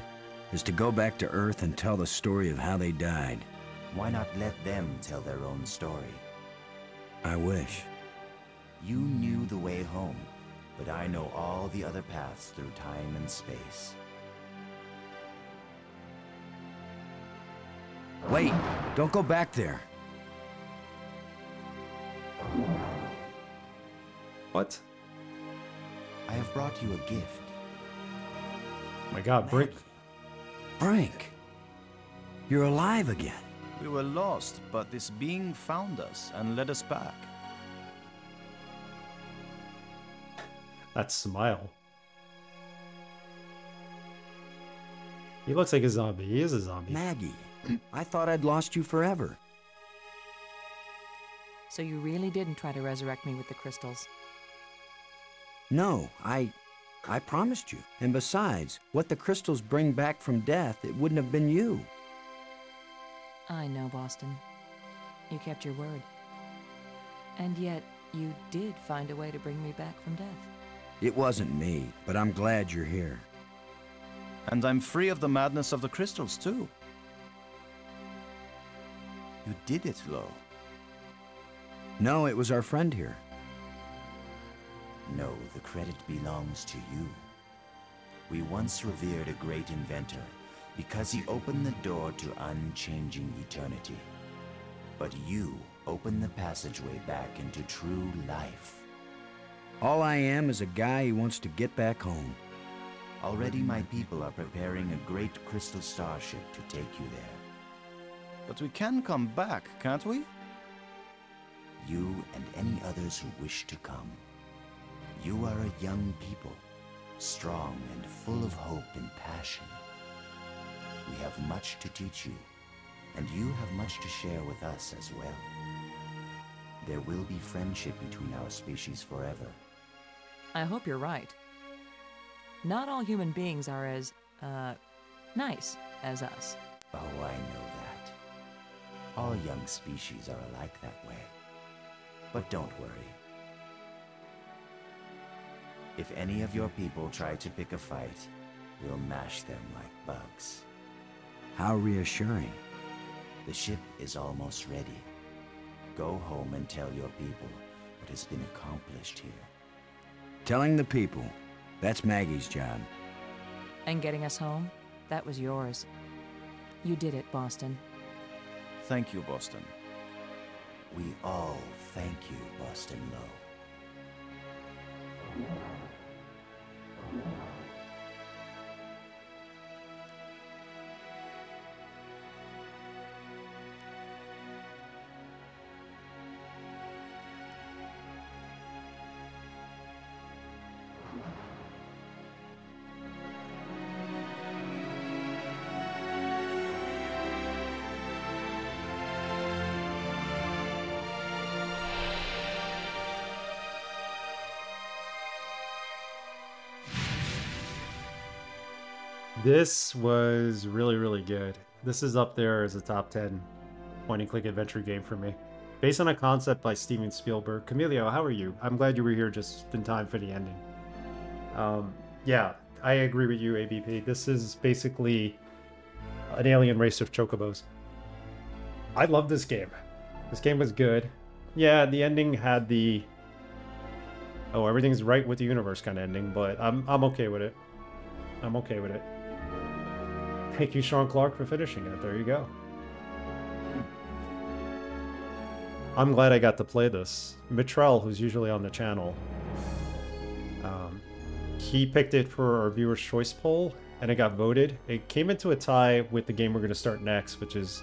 is to go back to Earth and tell the story of how they died. Why not let them tell their own story? I wish. You knew the way home, but I know all the other paths through time and space. Wait! Don't go back there! What? I have brought you a gift. My God, Brink. Brink! You're alive again. We were lost, but this being found us and led us back. That smile. He looks like a zombie. He is a zombie. Maggie, I thought I'd lost you forever. So you really didn't try to resurrect me with the crystals? No, I promised you. And besides, what the crystals bring back from death, it wouldn't have been you. I know, Boston. You kept your word. And yet, you did find a way to bring me back from death. It wasn't me, but I'm glad you're here. And I'm free of the madness of the crystals, too. You did it, Lo. No, it was our friend here. No, the credit belongs to you. We once revered a great inventor because he opened the door to unchanging eternity. But you opened the passageway back into true life. All I am is a guy who wants to get back home. Already my people are preparing a great crystal starship to take you there. But we can come back, can't we? You and any others who wish to come. You are a young people, strong and full of hope and passion. We have much to teach you, and you have much to share with us as well. There will be friendship between our species forever. I hope you're right. Not all human beings are as, nice as us. Oh, I know that. All young species are alike that way. But don't worry. If any of your people try to pick a fight, we'll mash them like bugs. How reassuring. The ship is almost ready. Go home and tell your people what has been accomplished here. Telling the people, that's Maggie's job. And getting us home, that was yours. You did it, Boston. Thank you, Boston. We all thank you, Boston Lo. This was really, really good. This is up there as a top 10 point-and-click adventure game for me. Based on a concept by Steven Spielberg. Camilio, how are you? I'm glad you were here just in time for the ending. Yeah, I agree with you, ABP. This is basically an alien race of chocobos. I love this game. This game was good. Yeah, the ending had the... oh, everything's right with the universe kind of ending, but I'm okay with it. I'm okay with it. Thank you, Sean Clark, for finishing it. There you go. I'm glad I got to play this. Mitrell, who's usually on the channel, he picked it for our viewer's choice poll, and it got voted. It came into a tie with the game we're going to start next, which is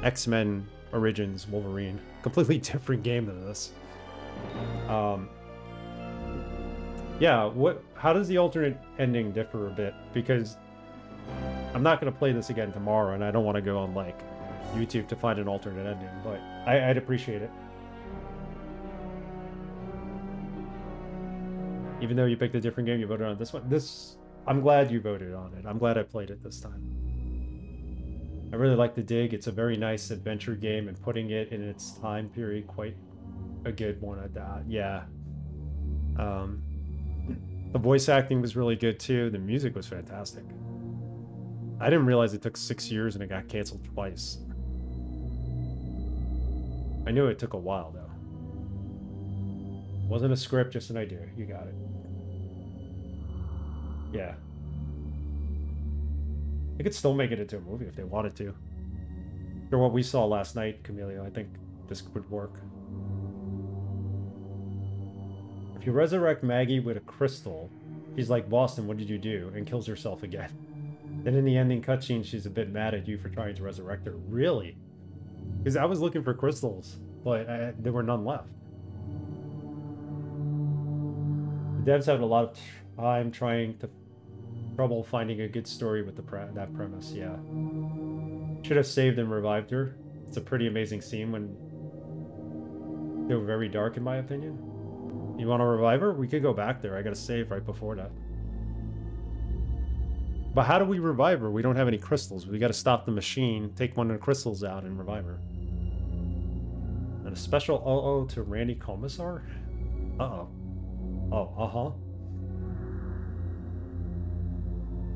X-Men Origins Wolverine. Completely different game than this. Yeah, how does the alternate ending differ a bit? Because I'm not going to play this again tomorrow, and I don't want to go on, like, YouTube to find an alternate ending, but I'd appreciate it. Even though you picked a different game, you voted on this one. I'm glad you voted on it. I'm glad I played it this time. I really like The Dig. It's a very nice adventure game, and putting it in its time period, quite a good one at that. Yeah. The voice acting was really good too. The music was fantastic. I didn't realize it took 6 years and it got canceled twice. I knew it took a while though. Wasn't a script, just an idea. You got it. Yeah. They could still make it into a movie if they wanted to. After what we saw last night, Camilio, I think this would work. If you resurrect Maggie with a crystal, she's like, Boston, what did you do? And kills herself again. Then in the ending cutscene, she's a bit mad at you for trying to resurrect her. Really? Because I was looking for crystals, but there were none left. The devs had a lot of time trying to Trouble finding a good story with that premise, yeah. Should have saved and revived her. It's a pretty amazing scene when they were very dark, in my opinion. You want to revive her? We could go back there. I gotta save right before that. But how do we revive her? We don't have any crystals. We gotta stop the machine, take one of the crystals out, and revive her. And a special uh-oh to Randy Commissar? Uh-oh. Oh, uh-huh.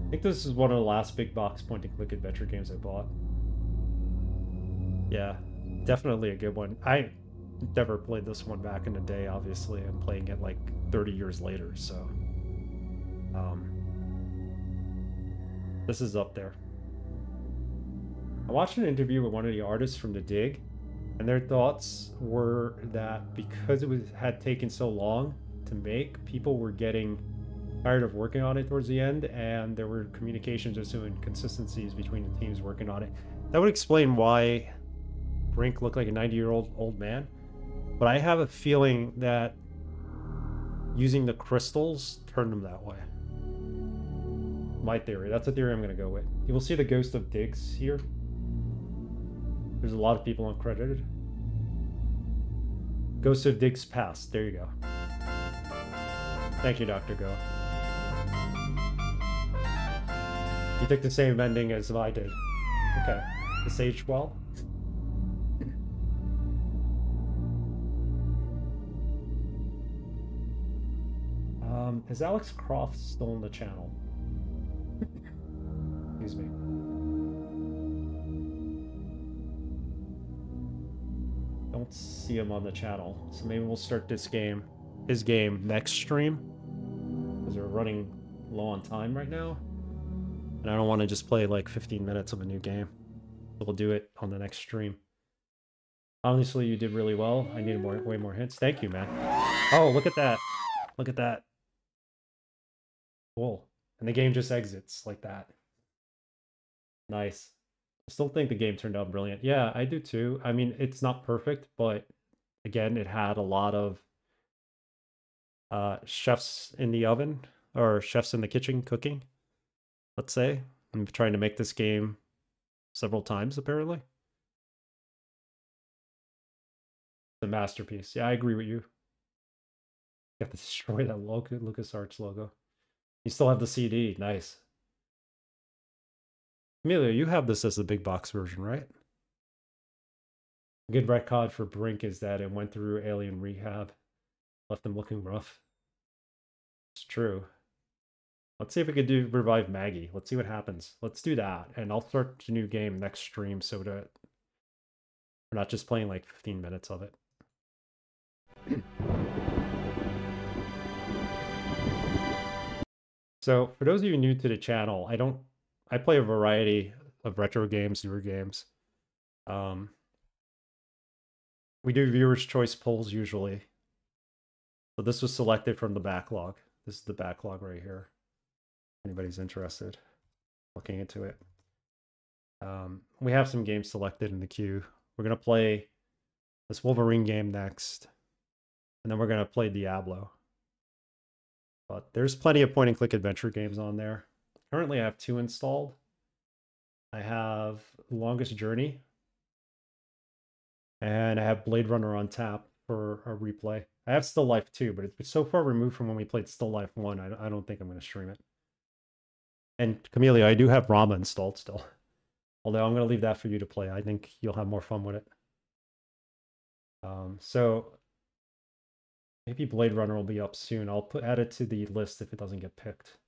I think this is one of the last big box point-and-click adventure games I bought. Yeah, definitely a good one. I never played this one back in the day, obviously. I'm playing it like 30 years later, so... this is up there. I watched an interview with one of the artists from The Dig, and their thoughts were that because it had taken so long to make, people were getting tired of working on it towards the end, and there were communications or some inconsistencies between the teams working on it. That would explain why Brink looked like a 90-year-old old man. But I have a feeling that using the crystals turned him that way. My theory. That's a theory I'm going to go with. You will see the ghost of Diggs here. There's a lot of people uncredited. Ghost of Diggs passed. There you go. Thank you, Dr. Go. You took the same ending as I did. Okay. The Sage Well. Is Alex Croft still in the channel? Excuse me. Don't see him on the channel, so maybe we'll start this game, his game, next stream, because we're running low on time right now, and I don't want to just play like 15 minutes of a new game. So we'll do it on the next stream. Honestly, you did really well. I needed way more hints. Thank you, man. Oh, look at that. Look at that. Cool. And the game just exits like that. Nice. I still think the game turned out brilliant. Yeah, I do too. I mean, it's not perfect, but again, it had a lot of chefs in the oven, or chefs in the kitchen cooking, let's say. I'm trying to make this game several times, apparently. It's a masterpiece. Yeah, I agree with you. You have to destroy that LucasArts logo. You still have the CD. Nice. Amelia, you have this as the big box version, right? A good record for Brink is that it went through alien rehab. Left him looking rough. It's true. Let's see if we could revive Maggie. Let's see what happens. Let's do that. And I'll start a new game next stream so that we're not just playing like 15 minutes of it. So, for those of you new to the channel, I play a variety of retro games, newer games. We do viewers' choice polls usually. So this was selected from the backlog. This is the backlog right here. Anybody's interested, looking into it. We have some games selected in the queue. We're going to play this Wolverine game next. And then we're going to play Diablo. But there's plenty of point-and-click adventure games on there. Currently, I have 2 installed. I have Longest Journey. And I have Blade Runner on tap for a replay. I have Still Life 2, but it's so far removed from when we played Still Life 1, I don't think I'm going to stream it. And Camellia, I do have Rama installed still. Although I'm going to leave that for you to play. I think you'll have more fun with it. So maybe Blade Runner will be up soon. I'll add it to the list if it doesn't get picked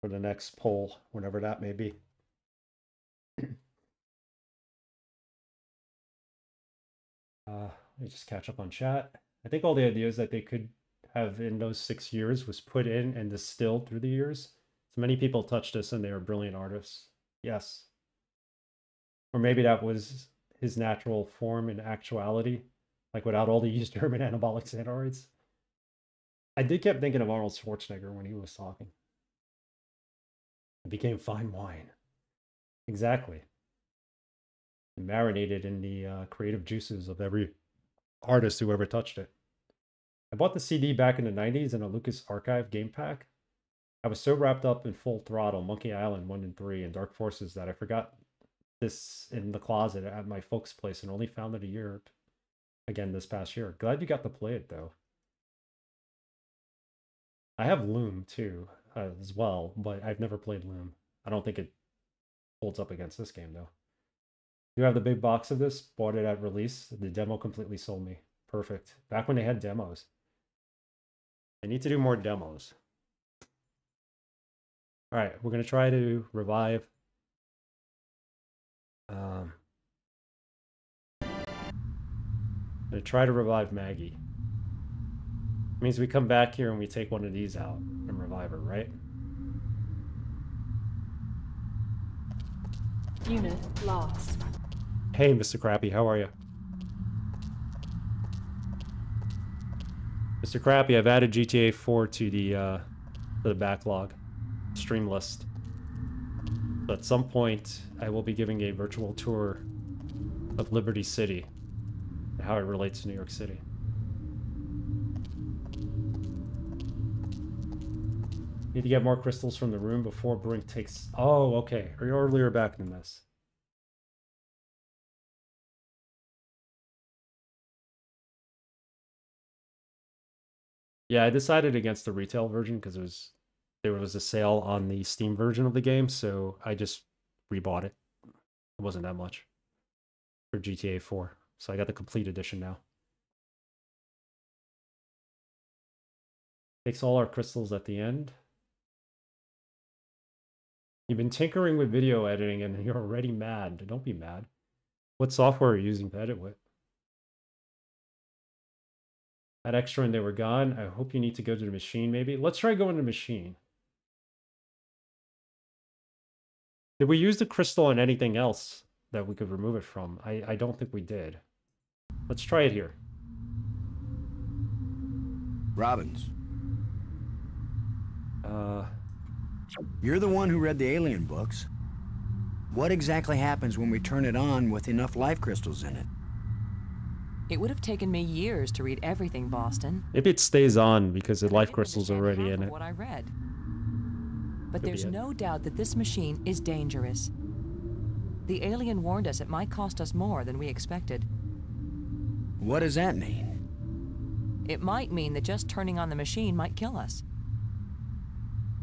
for the next poll, whenever that may be. Let me just catch up on chat. I think all the ideas that they could have in those 6 years was put in and distilled through the years. So many people touched this and they were brilliant artists. Yes. Or maybe that was his natural form in actuality, like without all the used German anabolic steroids. I did keep thinking of Arnold Schwarzenegger when he was talking. It became fine wine. Exactly. Marinated in the creative juices of every artist who ever touched it. I bought the CD back in the 90s in a Lucas Archive game pack. I was so wrapped up in Full Throttle, Monkey Island 1 and 3, and Dark Forces that I forgot this in the closet at my folks' place and only found it a year again this past year. Glad you got to play it, though. I have Loom, too, as well, but I've never played Loom. I don't think it holds up against this game, though. You have the big box of this, bought it at release. The demo completely sold me. Perfect. Back when they had demos. They need to do more demos. Alright, we're going to try to revive. I'm going to try to revive Maggie. It means we come back here and we take one of these out and revive her, right? Unit lost. Hey, Mr. Crappy, how are you? Mr. Crappy, I've added GTA 4 to the backlog stream list. So at some point, I will be giving a virtual tour of Liberty City and how it relates to New York City. Need to get more crystals from the room before Brink takes... Oh, okay. Are you earlier back than this? Yeah, I decided against the retail version because there was a sale on the Steam version of the game, so I just rebought it. It wasn't that much for GTA 4, so I got the complete edition now. Takes all our crystals at the end. You've been tinkering with video editing and you're already mad. Don't be mad. What software are you using to edit with? Had extra and they were gone. I hope you need to go to the machine maybe. Let's try going to the machine. Did we use the crystal on anything else that we could remove it from? I don't think we did. Let's try it here. Robbins. You're the one who read the alien books. What exactly happens when we turn it on with enough life crystals in it? It would have taken me years to read everything, Boston. Maybe it stays on because the life crystal's already in it. What I read. But there's no doubt that this machine is dangerous. The alien warned us it might cost us more than we expected. What does that mean? It might mean that just turning on the machine might kill us.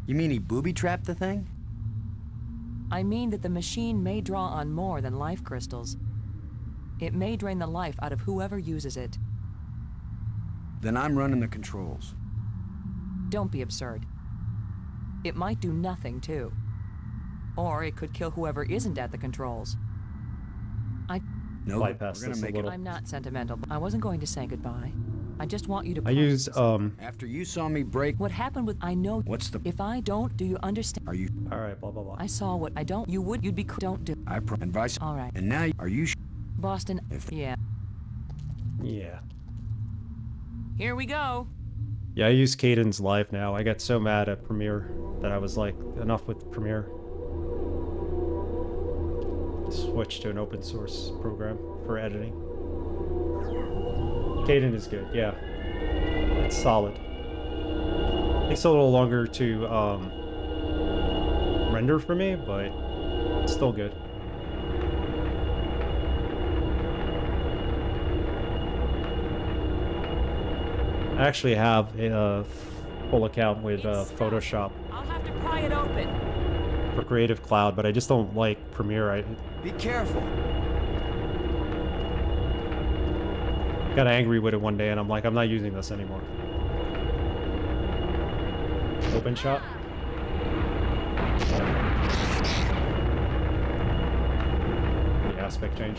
You mean he booby-trapped the thing? I mean that the machine may draw on more than life crystals. It may drain the life out of whoever uses it. Then I'm running the controls. Don't be absurd. It might do nothing, too. Or it could kill whoever isn't at the controls. No, bypass this a little. I'm not sentimental. I wasn't going to say goodbye. I just want you to... I use, After you saw me break... What happened with... I know... What's the... If I don't, do you understand? Are you... Alright, blah, blah, blah. I saw what I don't... You would... You'd be... Don't do... I advise... Alright. And now, are you... Boston... Yeah. Yeah. Here we go. Yeah, I use Caden's Live now. I got so mad at Premiere that I was like, enough with Premiere. Switch to an open source program for editing. Caden is good, yeah. It's solid. Takes a little longer to render for me, but it's still good. I actually have a full account with Photoshop. I'll have to pry it open. For Creative Cloud, but I just don't like Premiere. Be careful. Got angry with it one day and I'm like, I'm not using this anymore. Open shot. The aspect change.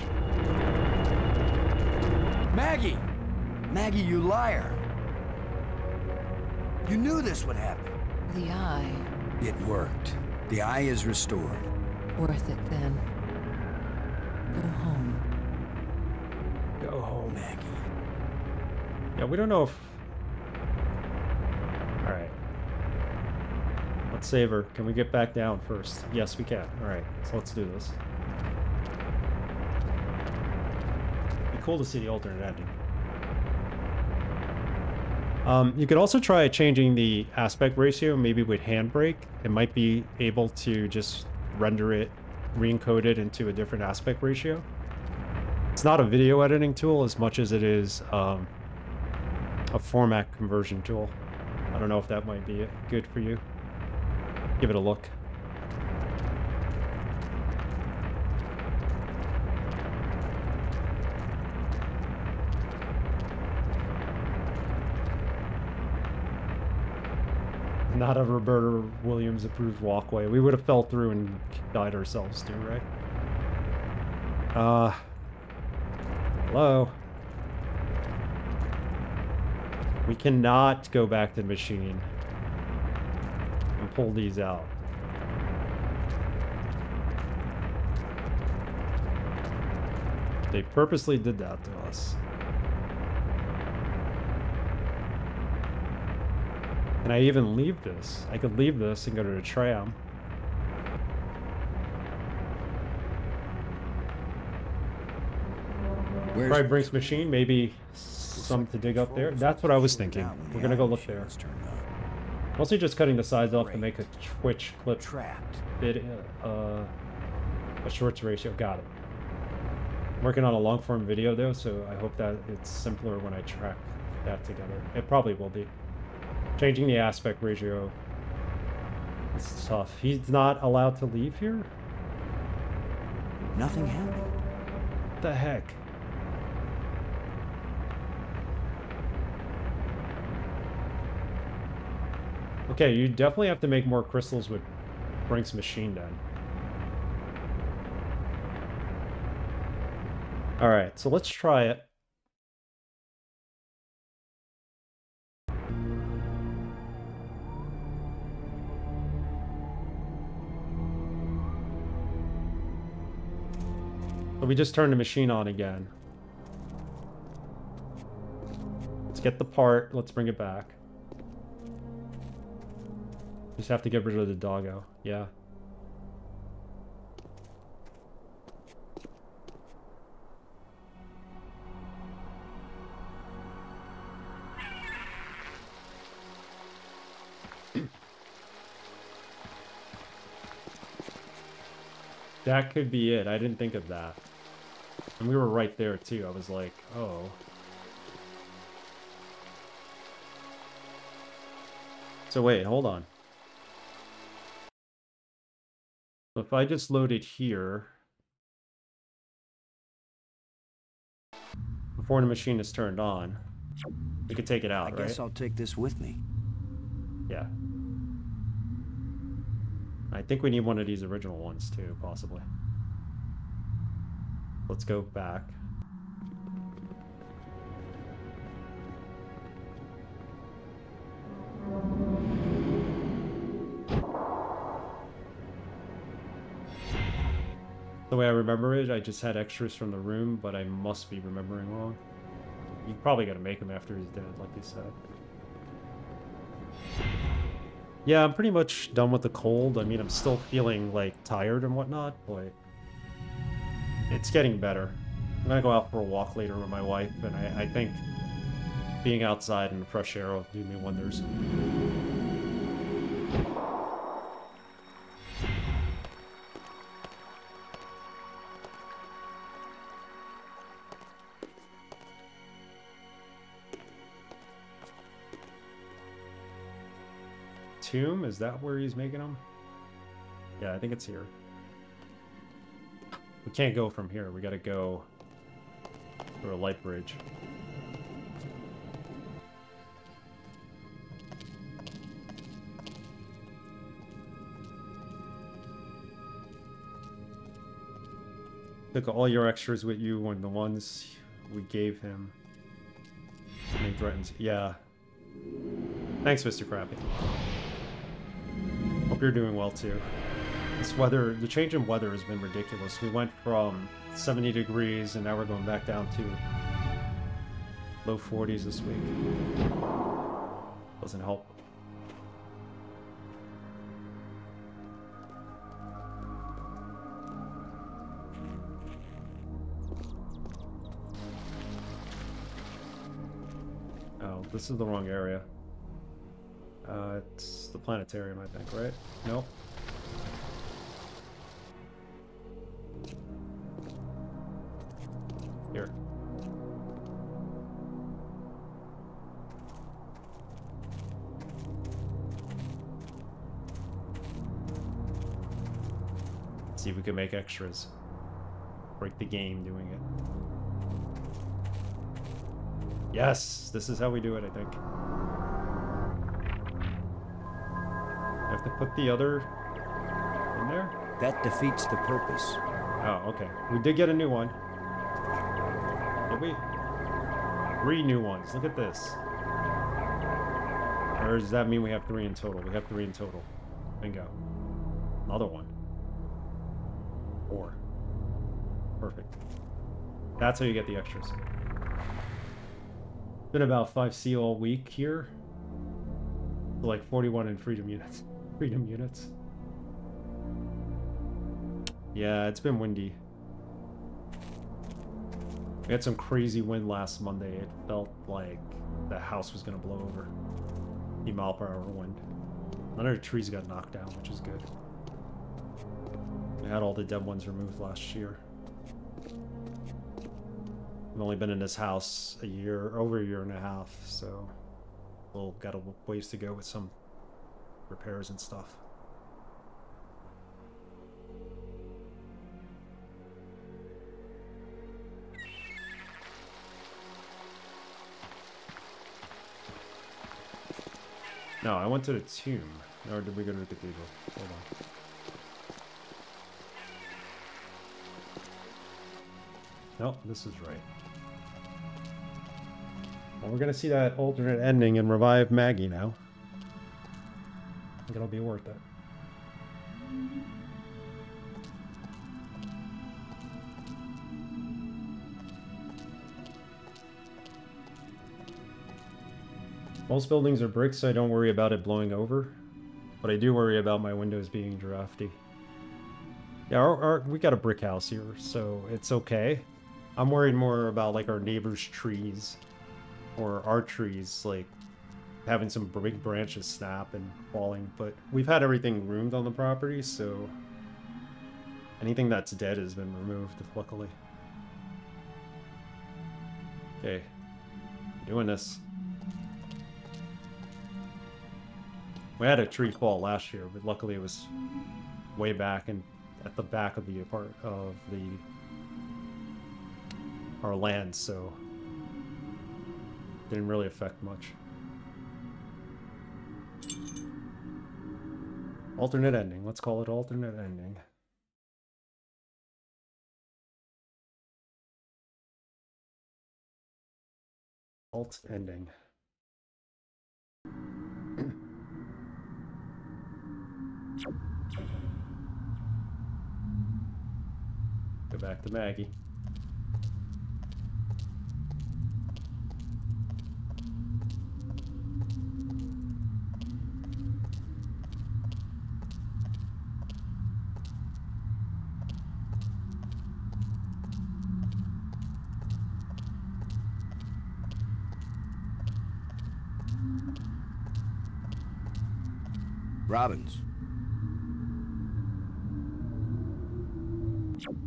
Maggie! Maggie, you liar! You knew this would happen. The eye. It worked. The eye is restored. Worth it then. Go home. Go home. Maggie. Yeah, we don't know if... Alright. Let's save her. Can we get back down first? Yes, we can. Alright, so let's do this. It'd be cool to see the alternate ending. You could also try changing the aspect ratio, maybe with handbrake. It might be able to just render it, re-encode it into a different aspect ratio. It's not a video editing tool as much as it is a format conversion tool. I don't know if that might be good for you. Give it a look. Not a Roberta Williams approved walkway. We would have fell through and died ourselves too, right? Hello? We cannot go back to the machine and pull these out. They purposely did that to us. Can I even leave this? I could leave this and go to the tram. Probably Brink's machine, maybe some to dig up there. That's what I was thinking. We're gonna go look there. Mostly just cutting the sides off to make a Twitch clip bit, a shorts ratio. Got it. I'm working on a long form video though, so I hope that it's simpler when I track that together. It probably will be. Changing the aspect ratio is tough. He's not allowed to leave here? Nothing happened. What the heck? Okay, you definitely have to make more crystals with Brink's machine then. Alright, so let's try it. So we just turned the machine on again. Let's get the part. Let's bring it back. Just have to get rid of the doggo. Yeah. That could be it. I didn't think of that. And we were right there too. I was like, oh. So wait, hold on. So if I just load it here before the machine is turned on, we could take it out, right? I guess I'll take this with me. Yeah. I think we need one of these original ones too, possibly. Let's go back. The way I remember it, I just had extras from the room, but I must be remembering wrong. You probably gotta make him after he's dead, like you said. Yeah, I'm pretty much done with the cold. I mean, I'm still feeling, like, tired and whatnot, but it's getting better. I'm gonna go out for a walk later with my wife, and I think being outside in the fresh air will do me wonders. Tomb? Is that where he's making them? Yeah, I think it's here. We can't go from here. We gotta go through a light bridge. Took all your extras with you when the ones we gave him. And he threatens. Yeah. Thanks, Mr. Crappy. Hope you're doing well too. This weather, the change in weather has been ridiculous. We went from 70 degrees and now we're going back down to low 40s this week. Doesn't help. Oh. this is the wrong area. It's the planetarium, I think, right? Nope. Here. Let's see if we can make extras. Break the game doing it. Yes! This is how we do it, I think. I have to put the other in there? That defeats the purpose. Oh, okay. We did get a new one. Did we? 3 new ones. Look at this. Or does that mean we have 3 in total? We have 3 in total. Bingo. Another one. 4. Perfect. That's how you get the extras. Been about 5C all week here. Like 41 in freedom units. Freedom units. Yeah, it's been windy. We had some crazy wind last Monday. It felt like the house was gonna blow over. 80 mile per hour wind. None of the trees got knocked down, which is good. We had all the dead ones removed last year. I've only been in this house a year, over a year and a half, so we'll got a ways to go with some repairs and stuff. No, I went to the tomb. Or did we go to the cathedral? Hold on. Nope, this is right. Well, we're gonna see that alternate ending and revive Maggie now. I think it'll be worth it. Most buildings are bricks, so I don't worry about it blowing over. But I do worry about my windows being drafty. Yeah, we got a brick house here, so it's okay. I'm worried more about like our neighbors' trees. Or our trees, like having some big branches snap and falling. But we've had everything roomed on the property, so anything that's dead has been removed, luckily. Okay, doing this. We had a tree fall last year, but luckily it was way back and at the back of the our land, so didn't really affect much. Alternate ending. Let's call it alternate ending. Alt ending. Go back to Maggie. Robbins.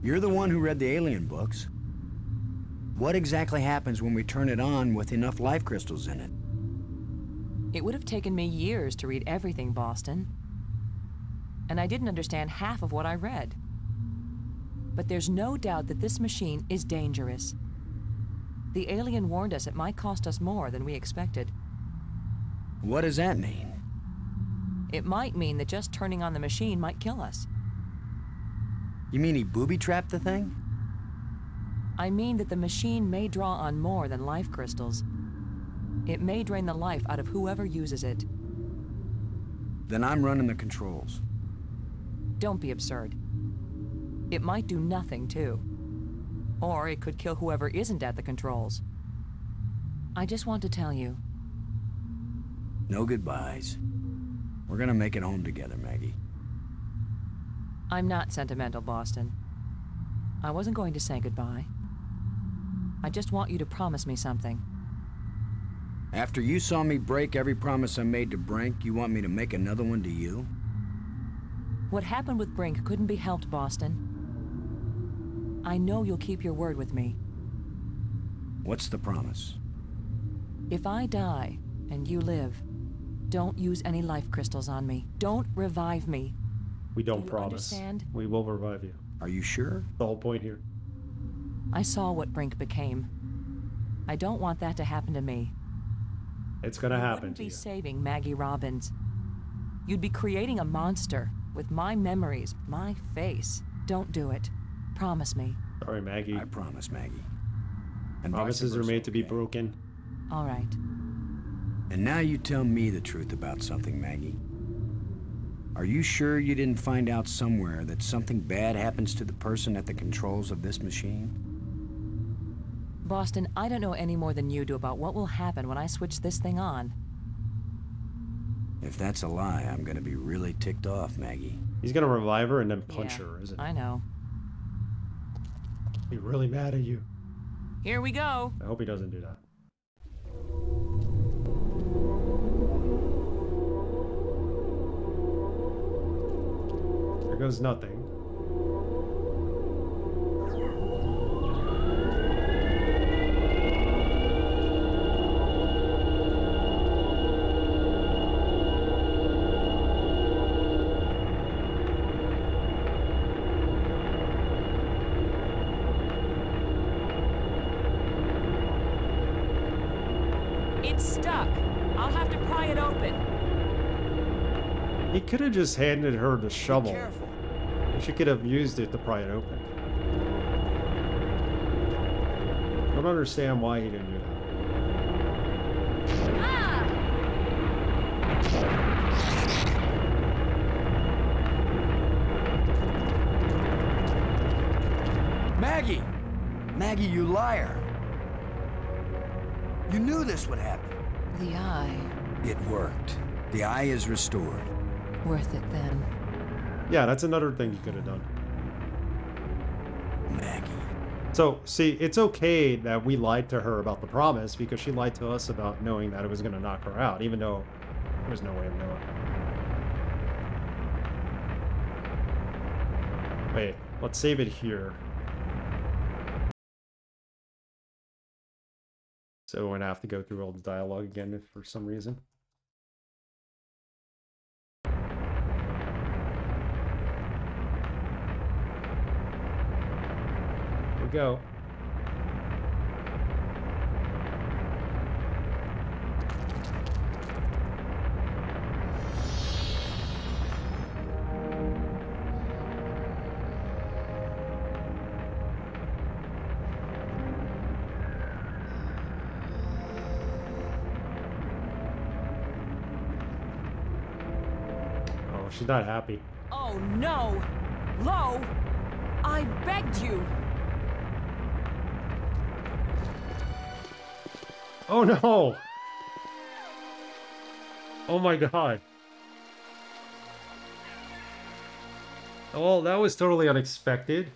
You're the one who read the alien books. What exactly happens when we turn it on with enough life crystals in it? It would have taken me years to read everything, Boston. And I didn't understand half of what I read. But there's no doubt that this machine is dangerous. The alien warned us it might cost us more than we expected. What does that mean? It might mean that just turning on the machine might kill us. You mean he booby-trapped the thing? I mean that the machine may draw on more than life crystals. It may drain the life out of whoever uses it. Then I'm running the controls. Don't be absurd. It might do nothing, too. Or it could kill whoever isn't at the controls. I just want to tell you. No goodbyes. We're gonna make it home together, Maggie. I'm not sentimental, Boston. I wasn't going to say goodbye. I just want you to promise me something. After you saw me break every promise I made to Brink, you want me to make another one to you? What happened with Brink couldn't be helped, Boston. I know you'll keep your word with me. What's the promise? If I die and you live, don't use any life crystals on me. Don't revive me. We don't promise. Understand? We will revive you. Are you sure? The whole point here. I saw what Brink became. I don't want that to happen to me. It's gonna happen wouldn't to be you. saving Maggie Robbins. You'd be creating a monster with my memories, my face. Don't do it. Promise me. Sorry, Maggie. I promise, Maggie. And promises are made to be okay? broken. All right. And now you tell me the truth about something, Maggie. Are you sure you didn't find out somewhere that something bad happens to the person at the controls of this machine? Boston, I don't know any more than you do about what will happen when I switch this thing on. If that's a lie, I'm gonna be really ticked off, Maggie. He's gonna revive her and then punch her, isn't he? I know. Be really mad at you. Here we go. I hope he doesn't do that. There goes nothing. It's stuck. I'll have to pry it open. He could have just handed her the shovel. Be careful. She could have used it to pry it open. I don't understand why he didn't do that. Maggie! Maggie, you liar! You knew this would happen. The eye. It worked. The eye is restored. Worth it then. Yeah, that's another thing you could have done. Maggie. So, see, it's okay that we lied to her about the promise because she lied to us about knowing that it was going to knock her out, even though there was no way of knowing. Wait, let's save it here. So we're going to have to go through all the dialogue again if for some reason. Here we go. She's not happy. Oh no! Lo! I begged you! Oh no! Oh my god. Oh, that was totally unexpected.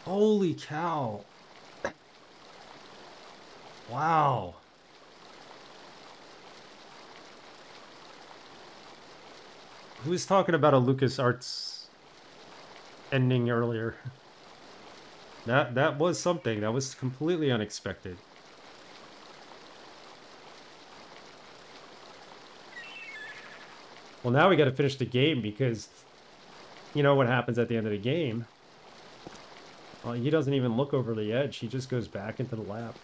Holy cow. Wow. Who was talking about a LucasArts ending earlier? That was something. That was completely unexpected. Well, now we got to finish the game because you know what happens at the end of the game. Well, he doesn't even look over the edge. He just goes back into the lab.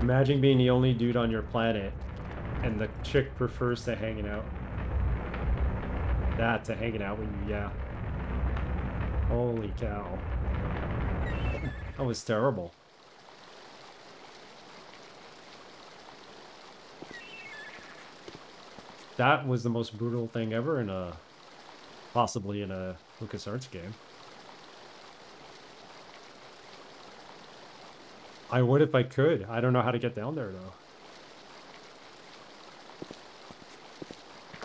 Imagine being the only dude on your planet and the chick prefers to hanging out. That to hanging out with you, yeah. Holy cow. That was terrible. That was the most brutal thing ever in a... possibly in a LucasArts game. I would if I could. I don't know how to get down there, though.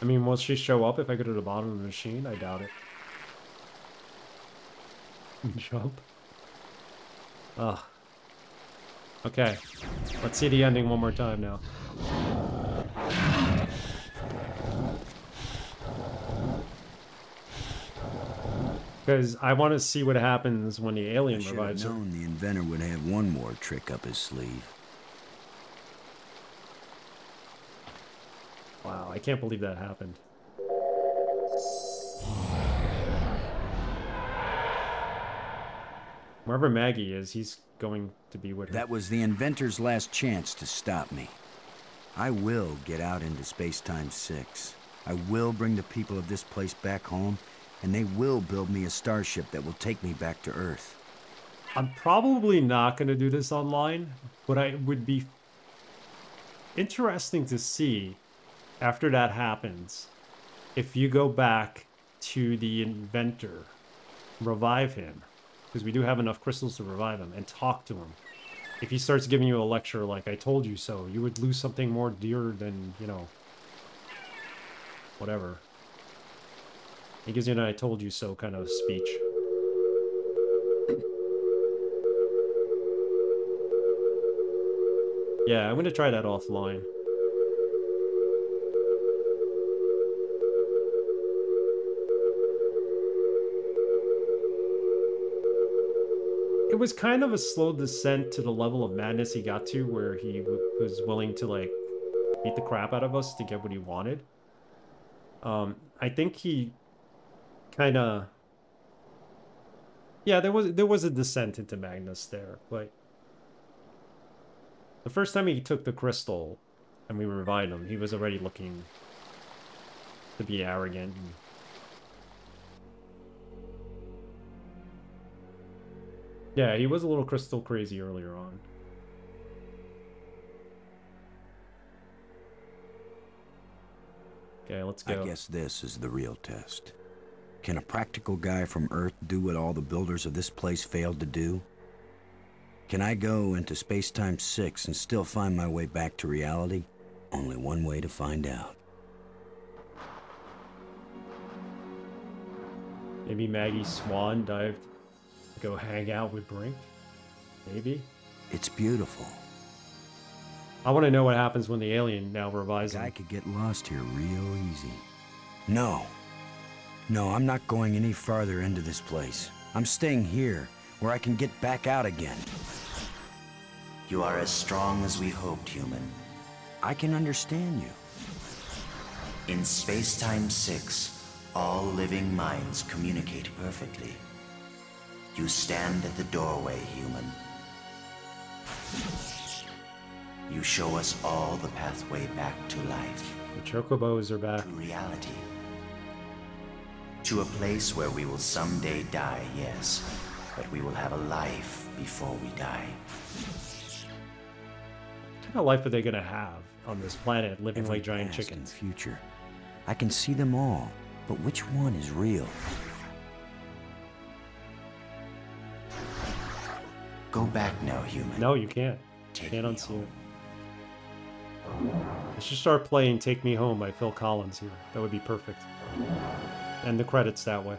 I mean, will she show up if I go to the bottom of the machine? I doubt it. Jump. Ugh. Okay. Let's see the ending one more time now. Because I want to see what happens when the alien revives her. I should have known the inventor would have one more trick up his sleeve. Wow, I can't believe that happened. Wherever Maggie is, he's going to be with her. That was the inventor's last chance to stop me. I will get out into Space-Time 6. I will bring the people of this place back home, and they will build me a starship that will take me back to Earth. I'm probably not going to do this online, but it would be interesting to see, after that happens, if you go back to the inventor, revive him, because we do have enough crystals to revive him, and talk to him. If he starts giving you a lecture like, I told you so, you would lose something more dear than, you know, whatever. He gives you an I told you so kind of speech. Yeah, I'm going to try that offline. It was kind of a slow descent to the level of madness he got to, where he was willing to, like, beat the crap out of us to get what he wanted. I think he kind of... Yeah, there was a descent into madness there, but... The first time he took the crystal and we revived him, he was already looking to be arrogant. And... Yeah, he was a little crystal crazy earlier on. Okay, let's go. I guess this is the real test. Can a practical guy from Earth do what all the builders of this place failed to do? Can I go into Space-Time 6 and still find my way back to reality? Only one way to find out. Maybe Maggie Swan dived to go hang out with Brink? Maybe? It's beautiful. I want to know what happens when the alien now revives him. I could get lost here real easy. No. No, I'm not going any farther into this place. I'm staying here, where I can get back out again. You are as strong as we hoped, human. I can understand you. In Space-Time 6, all living minds communicate perfectly. You stand at the doorway, human. You show us all the pathway back to life. The chocobos are back. To reality. To a place where we will someday die, yes, but we will have a life before we die. What kind of life are they gonna have on this planet, living Every like giant past chickens? And future. I can see them all, but which one is real? Go back now, human. No, you can't. Can't unsee it. I should start playing Take Me Home by Phil Collins here. That would be perfect. And the credits that way.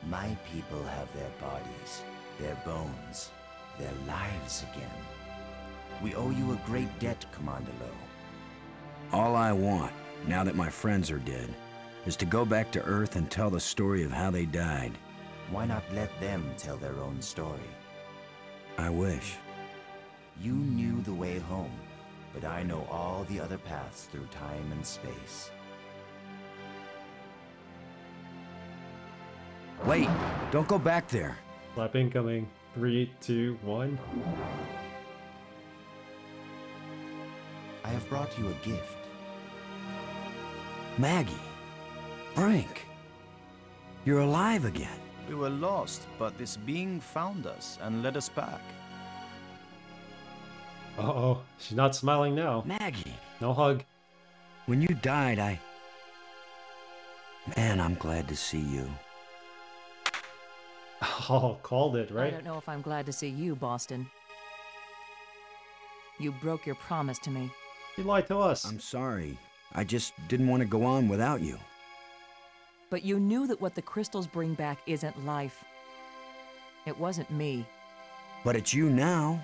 My people have their bodies, their bones, their lives again. We owe you a great debt, Commander Lowe. All I want, now that my friends are dead, is to go back to Earth and tell the story of how they died. Why not let them tell their own story? I wish. You knew the way home, but I know all the other paths through time and space. Wait! Don't go back there! Slap incoming. 3, 2, 1. I have brought you a gift. Maggie! Brink! You're alive again! We were lost, but this being found us and led us back. Uh-oh. She's not smiling now. Maggie! No hug. When you died, Man, I'm glad to see you. Oh, called it, right? I don't know if I'm glad to see you, Boston. You broke your promise to me. You lied to us. I'm sorry. I just didn't want to go on without you. But you knew that what the crystals bring back isn't life. It wasn't me. But it's you now.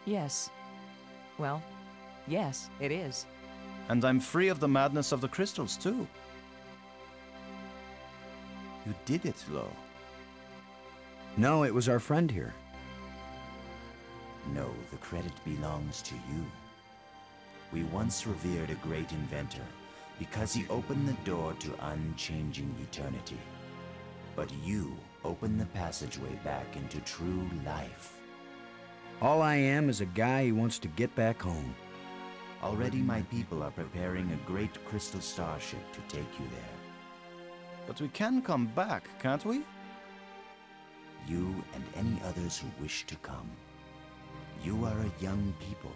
Yes. Well, yes, it is. And I'm free of the madness of the crystals, too. You did it, Lo. No, it was our friend here. No, the credit belongs to you. We once revered a great inventor because he opened the door to unchanging eternity. But you opened the passageway back into true life. All I am is a guy who wants to get back home. Already my people are preparing a great crystal starship to take you there. But we can come back, can't we? You and any others who wish to come. You are a young people,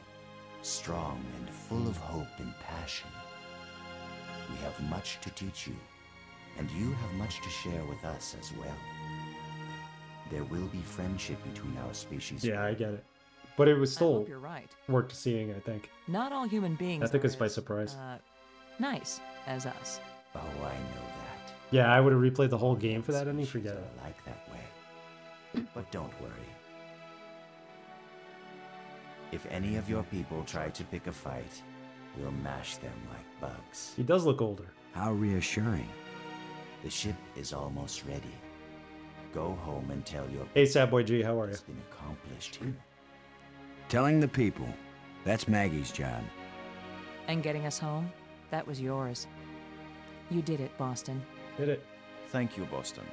strong and full of hope and passion. We have much to teach you, and you have much to share with us as well. There will be friendship between our species. Yeah, I get it. But it was I still hope you're right. worth seeing, I think. Not all human beings I think are it's by as, surprise. Nice as us. Oh, I know that. Yeah, I would have replayed the whole game for that ending. Species Forget it. are like that way. But don't worry. If any of your people try to pick a fight, we'll mash them like bugs. He does look older. How reassuring. The ship is almost ready. Go home and tell your Hey, Sad Boy G, how are you? it's been accomplished here. Telling the people. That's Maggie's job. And getting us home, that was yours. You did it, Boston. Did it. Thank you, Boston.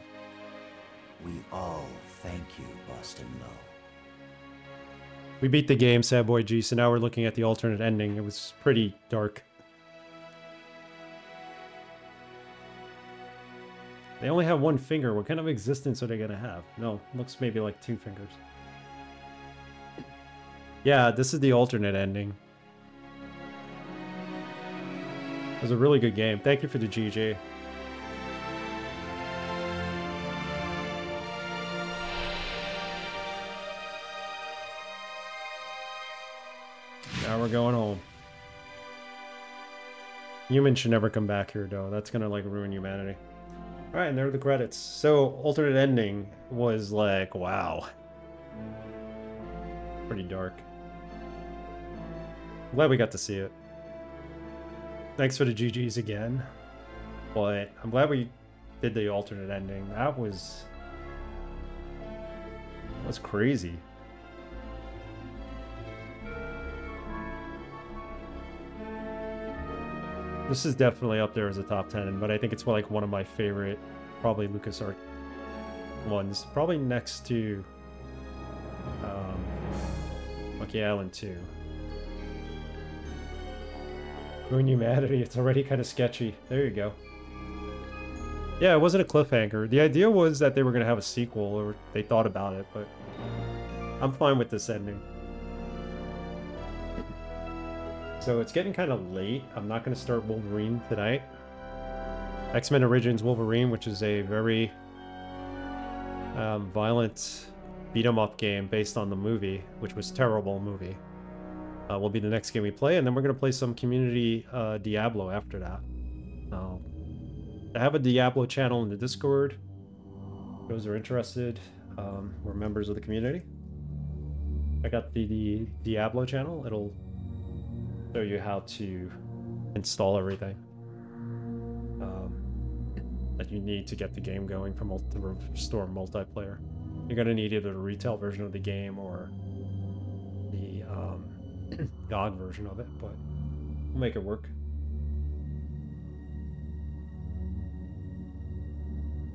We all thank you, Boston Low. We beat the game, Sad Boy G, so now we're looking at the alternate ending. It was pretty dark. They only have one finger. What kind of existence are they gonna have? No, looks maybe like 2 fingers. Yeah, this is the alternate ending. It was a really good game. Thank you for the GG. Now we're going home. Humans should never come back here, though. That's gonna, like, ruin humanity. Alright, and there are the credits. So, alternate ending was like, wow. Pretty dark. Glad we got to see it. Thanks for the GGs again. But I'm glad we did the alternate ending. That was crazy. This is definitely up there as a top 10, but I think it's like one of my favorite, probably LucasArts ones. Probably next to Monkey Island 2. Ruin humanity, it's already kind of sketchy. There you go. Yeah, it wasn't a cliffhanger. The idea was that they were going to have a sequel, or they thought about it, but I'm fine with this ending. So it's getting kind of late. I'm not going to start Wolverine tonight. X-Men Origins Wolverine, which is a very violent beat-em-up game based on the movie, which was a terrible movie. Will be the next game we play, and then we're going to play some community Diablo after that. I have a Diablo channel in the Discord. Those are interested. We're members of the community. I got the Diablo channel. It'll show you how to install everything that you need to get the game going to restore multiplayer. You're going to need either the retail version of the game or the GOG version of it, but we'll make it work.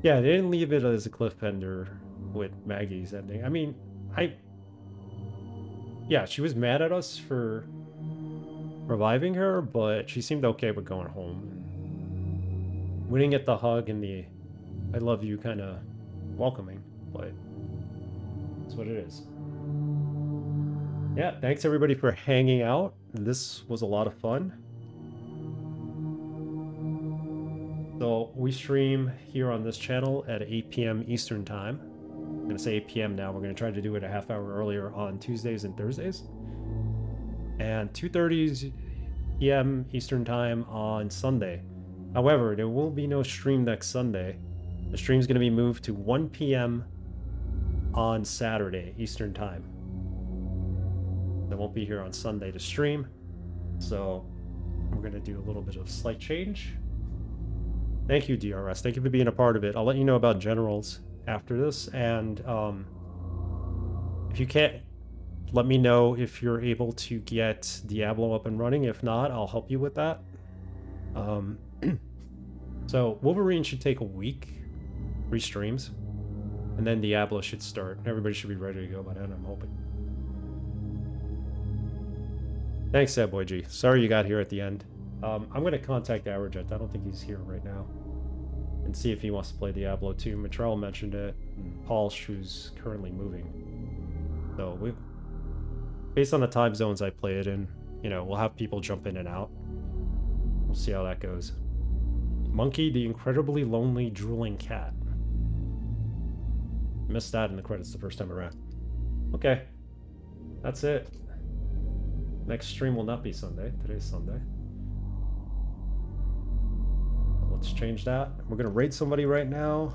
Yeah, they didn't leave it as a cliffhanger with Maggie's ending. I mean, yeah, she was mad at us for reviving her, but she seemed okay with going home. We didn't get the hug and the I love you kind of welcoming, but that's what it is. Yeah, thanks everybody for hanging out. This was a lot of fun. So we stream here on this channel at 8 p.m. Eastern Time. I'm going to say 8 p.m. now. We're going to try to do it a half hour earlier on Tuesdays and Thursdays. And 2:30 p.m. Eastern Time on Sunday. However, there will be no stream next Sunday. The stream's going to be moved to 1 p.m. on Saturday, Eastern Time. I won't be here on Sunday to stream, so we're going to do a little bit of slight change. Thank you, DRS. Thank you for being a part of it. I'll let you know about Generals after this, and if you can't, let me know if you're able to get Diablo up and running. If not, I'll help you with that. So Wolverine should take a week, 3 streams, and then Diablo should start. Everybody should be ready to go by then, I'm hoping. Thanks, Sad Boy G. Sorry you got here at the end. I'm going to contact Aerojet. I don't think he's here right now. And see if he wants to play Diablo 2. Matrell mentioned it. And Paul, who's currently moving. So, based on the time zones I play it in, you know, we'll have people jump in and out. We'll see how that goes. Monkey, the incredibly lonely drooling cat. Missed that in the credits the first time around. Okay. That's it. Next stream will not be Sunday. Today's Sunday. Let's change that. We're gonna raid somebody right now.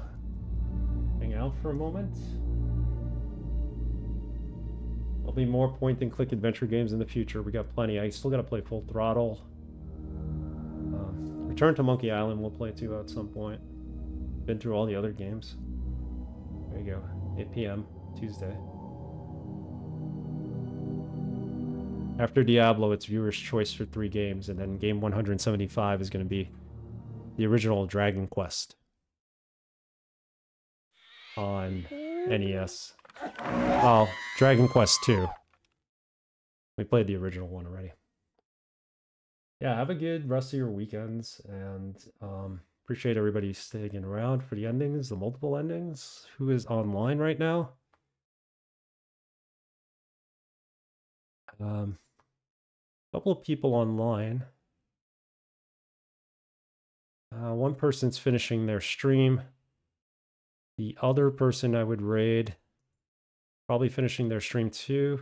Hang out for a moment. There'll be more point-and-click adventure games in the future. We got plenty. I still gotta play Full Throttle. Return to Monkey Island we'll play too at some point. Been through all the other games. There you go. 8 p.m. Tuesday. After Diablo, it's viewer's choice for 3 games, and then game 175 is going to be the original Dragon Quest on NES. Oh, Dragon Quest 2. We played the original one already. Yeah, have a good rest of your weekends, and appreciate everybody sticking around for the endings, the multiple endings. Who is online right now? A couple of people online. One person's finishing their stream. The other person I would raid, probably finishing their stream too.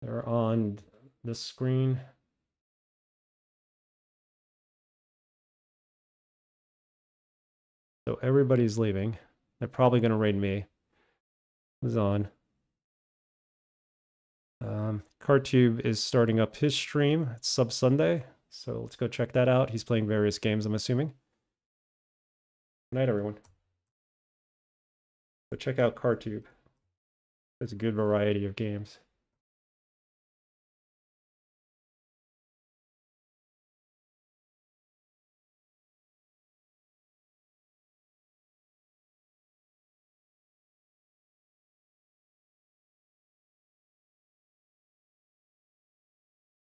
They're on this screen. So everybody's leaving. They're probably going to raid me. Who's on? Cartube is starting up his stream. It's Sub Sunday, so let's go check that out. He's playing various games, I'm assuming. Good night, everyone. Go check out Cartube. There's a good variety of games.